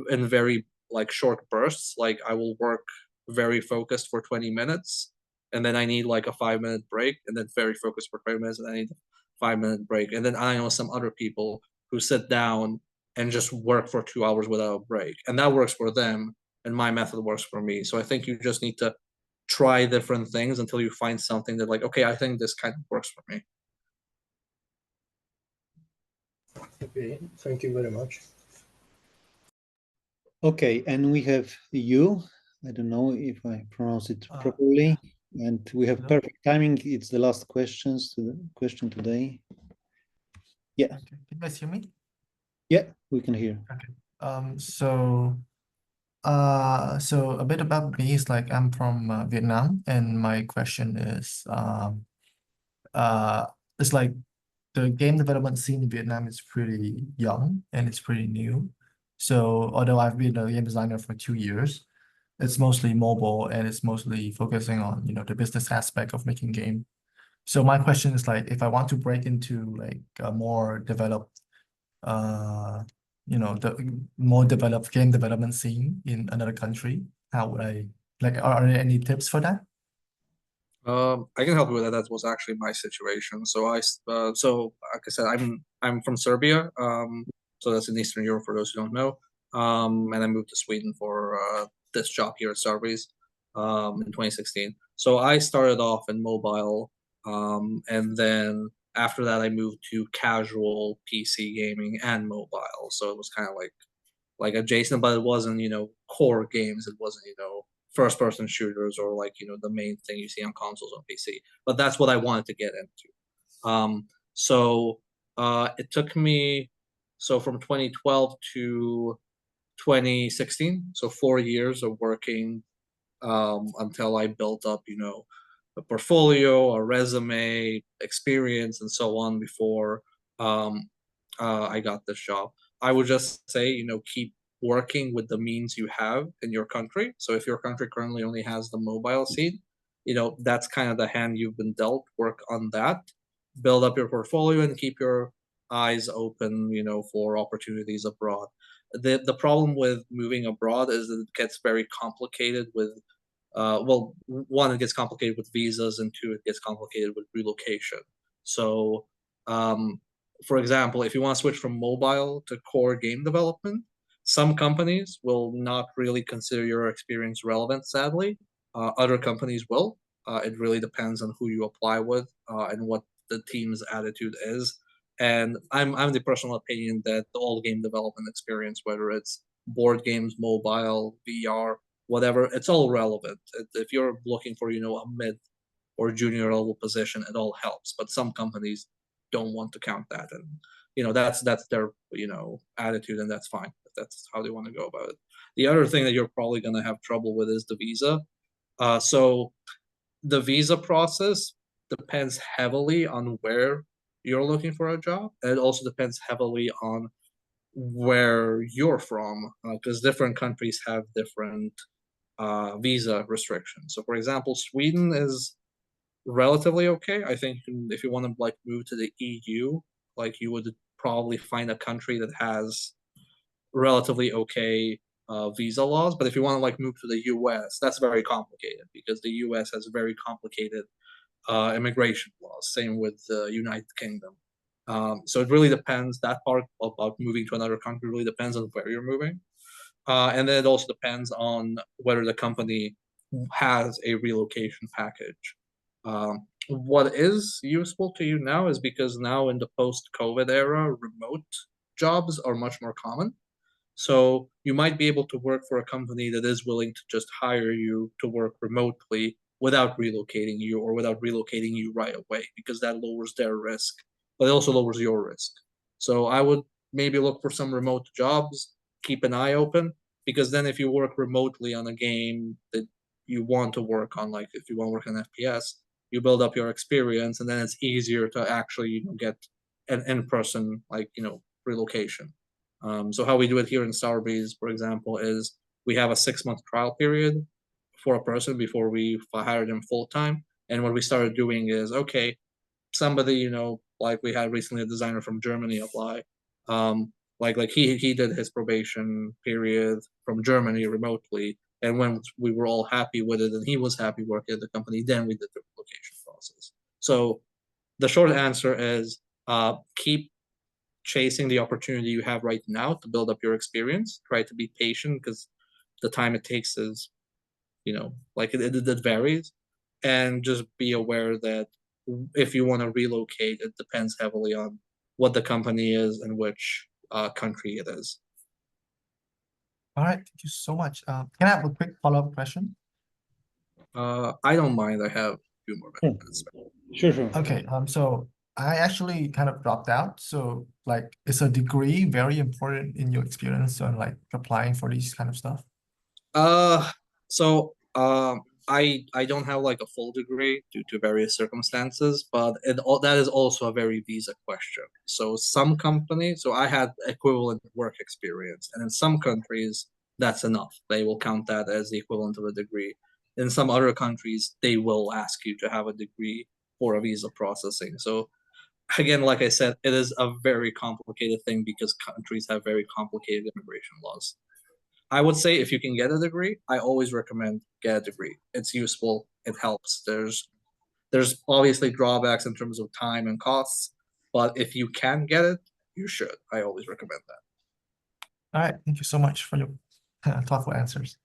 in very like short bursts. Like I will work very focused for 20 minutes, and then I need like a 5-minute break, and then very focused for 20 minutes, and I need a 5-minute break. And then I know some other people who sit down and just work for 2 hours without a break, and that works for them. And my method works for me. So I think you just need to try different things until you find something that like, okay, I think this kind of works for me. Okay, thank you very much. Okay, and we have you. I don't know if I pronounce it properly. And we have perfect timing. It's the last question today. Yeah. Okay. Can you guys hear me? Yeah, we can hear. Okay. So a bit about me is like I'm from Vietnam, and my question is, it's like the game development scene in Vietnam is pretty young and it's pretty new. So although I've been a game designer for 2 years, it's mostly mobile and it's mostly focusing on, you know, the business aspect of making game. So my question is like, if I want to break into like a more developed, you know, the more developed game development scene in another country, how would I, like, are there any tips for that? I can help you with that. That was actually my situation. So so like I said, I'm from Serbia. So that's in Eastern Europe for those who don't know. And I moved to Sweden for this job here at Starbreeze in 2016. So I started off in mobile, and then after that I moved to casual PC gaming and mobile. So it was kind of like adjacent, but it wasn't, you know, core games. It wasn't, you know, first person shooters or like, you know, the main thing you see on consoles on PC. But that's what I wanted to get into. So it took me from 2012 to 2016, so 4 years of working until I built up, you know, a portfolio, a resume, experience, and so on before I got this job. I would just say, you know, keep working with the means you have in your country. So if your country currently only has the mobile scene, you know, that's kind of the hand you've been dealt. Work on that, build up your portfolio, and keep your eyes open, you know, for opportunities abroad. The problem with moving abroad is that it gets very complicated with well, one, it gets complicated with visas, and two, it gets complicated with relocation. So for example, if you want to switch from mobile to core game development, some companies will not really consider your experience relevant, sadly. Other companies will. It really depends on who you apply with and what the team's attitude is. And I'm the personal opinion that all game development experience, whether it's board games, mobile, VR, whatever, it's all relevant. If you're looking for, you know, a mid or junior level position, it all helps. But some companies don't want to count that, and you know, that's their, you know, attitude, and that's fine if that's how they want to go about it. The other thing that you're probably going to have trouble with is the visa. So the visa process depends heavily on where you're looking for a job. And it also depends heavily on where you're from, because different countries have different visa restrictions. So, for example, Sweden is relatively okay. I think if you want to like move to the EU, like you would probably find a country that has relatively okay visa laws. But if you want to like move to the US, that's very complicated because the US has very complicated immigration laws. Same with the United Kingdom. So it really depends. That part about moving to another country really depends on where you're moving. And then it also depends on whether the company has a relocation package. What is useful to you now is because now in the post-COVID era, remote jobs are much more common. So you might be able to work for a company that is willing to just hire you to work remotely without relocating you or without relocating you right away, because that lowers their risk, but it also lowers your risk. So I would maybe look for some remote jobs, keep an eye open, because then if you work remotely on a game that you want to work on, like if you want to work on FPS, you build up your experience, and then it's easier to actually get an in-person relocation. So how we do it here in Starbreeze, for example, is we have a 6-month trial period for a person before we hire them full-time. And what we started doing is, okay, somebody, like we had recently a designer from Germany apply. Like he did his probation period from Germany remotely. And when we were all happy with it and he was happy working at the company, then we did the relocation process. So the short answer is keep chasing the opportunity you have right now to build up your experience. Try to be patient, because the time it takes is, it varies. And just be aware that if you want to relocate, it depends heavily on what the company is and which country it is. All right, thank you so much. Can I have a quick follow-up question? I don't mind. I have a few more minutes. Sure. Okay, so I actually kind of dropped out. So like, is a degree very important in your experience on like applying for these kind of stuff? I don't have like a full degree due to various circumstances, but that is also a very visa question. So some companies, so I had equivalent work experience, and in some countries that's enough. They will count that as the equivalent of a degree. In some other countries, they will ask you to have a degree for a visa processing. So again, like I said, it is a very complicated thing because countries have very complicated immigration laws. I would say if you can get a degree, I always recommend get a degree. It's useful. It helps. There's obviously drawbacks in terms of time and costs, but if you can get it, you should. I always recommend that. All right, thank you so much for your thoughtful answers.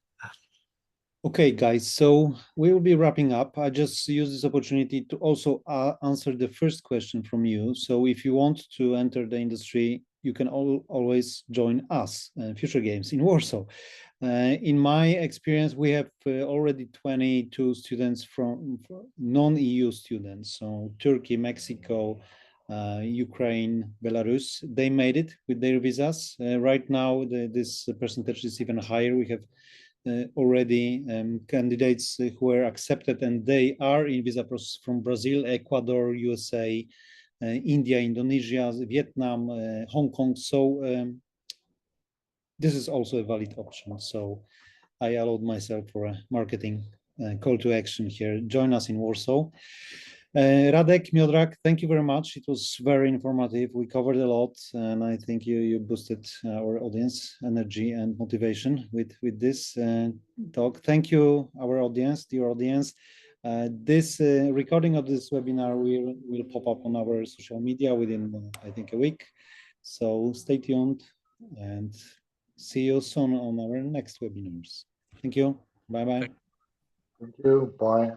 Okay, guys, so we will be wrapping up. I just use this opportunity to also answer the first question from you. So if you want to enter the industry, you can always join us, Future Games in Warsaw. In my experience, we have already 22 students from non-EU students, so Turkey, Mexico, Ukraine, Belarus. They made it with their visas. Right now, this percentage is even higher. We have already candidates who were accepted, and they are in visa process from Brazil, Ecuador, USA, India, Indonesia, Vietnam, Hong Kong. So this is also a valid option. So I allowed myself for a marketing call to action here. Join us in Warsaw. Radek, Miodrag, thank you very much. It was very informative. We covered a lot, and I think you boosted our audience energy and motivation with this talk. Thank you, our audience, dear audience. This recording of this webinar will pop up on our social media within, I think, a week. So stay tuned and see you soon on our next webinars. Thank you. Bye-bye. Thank you. Bye.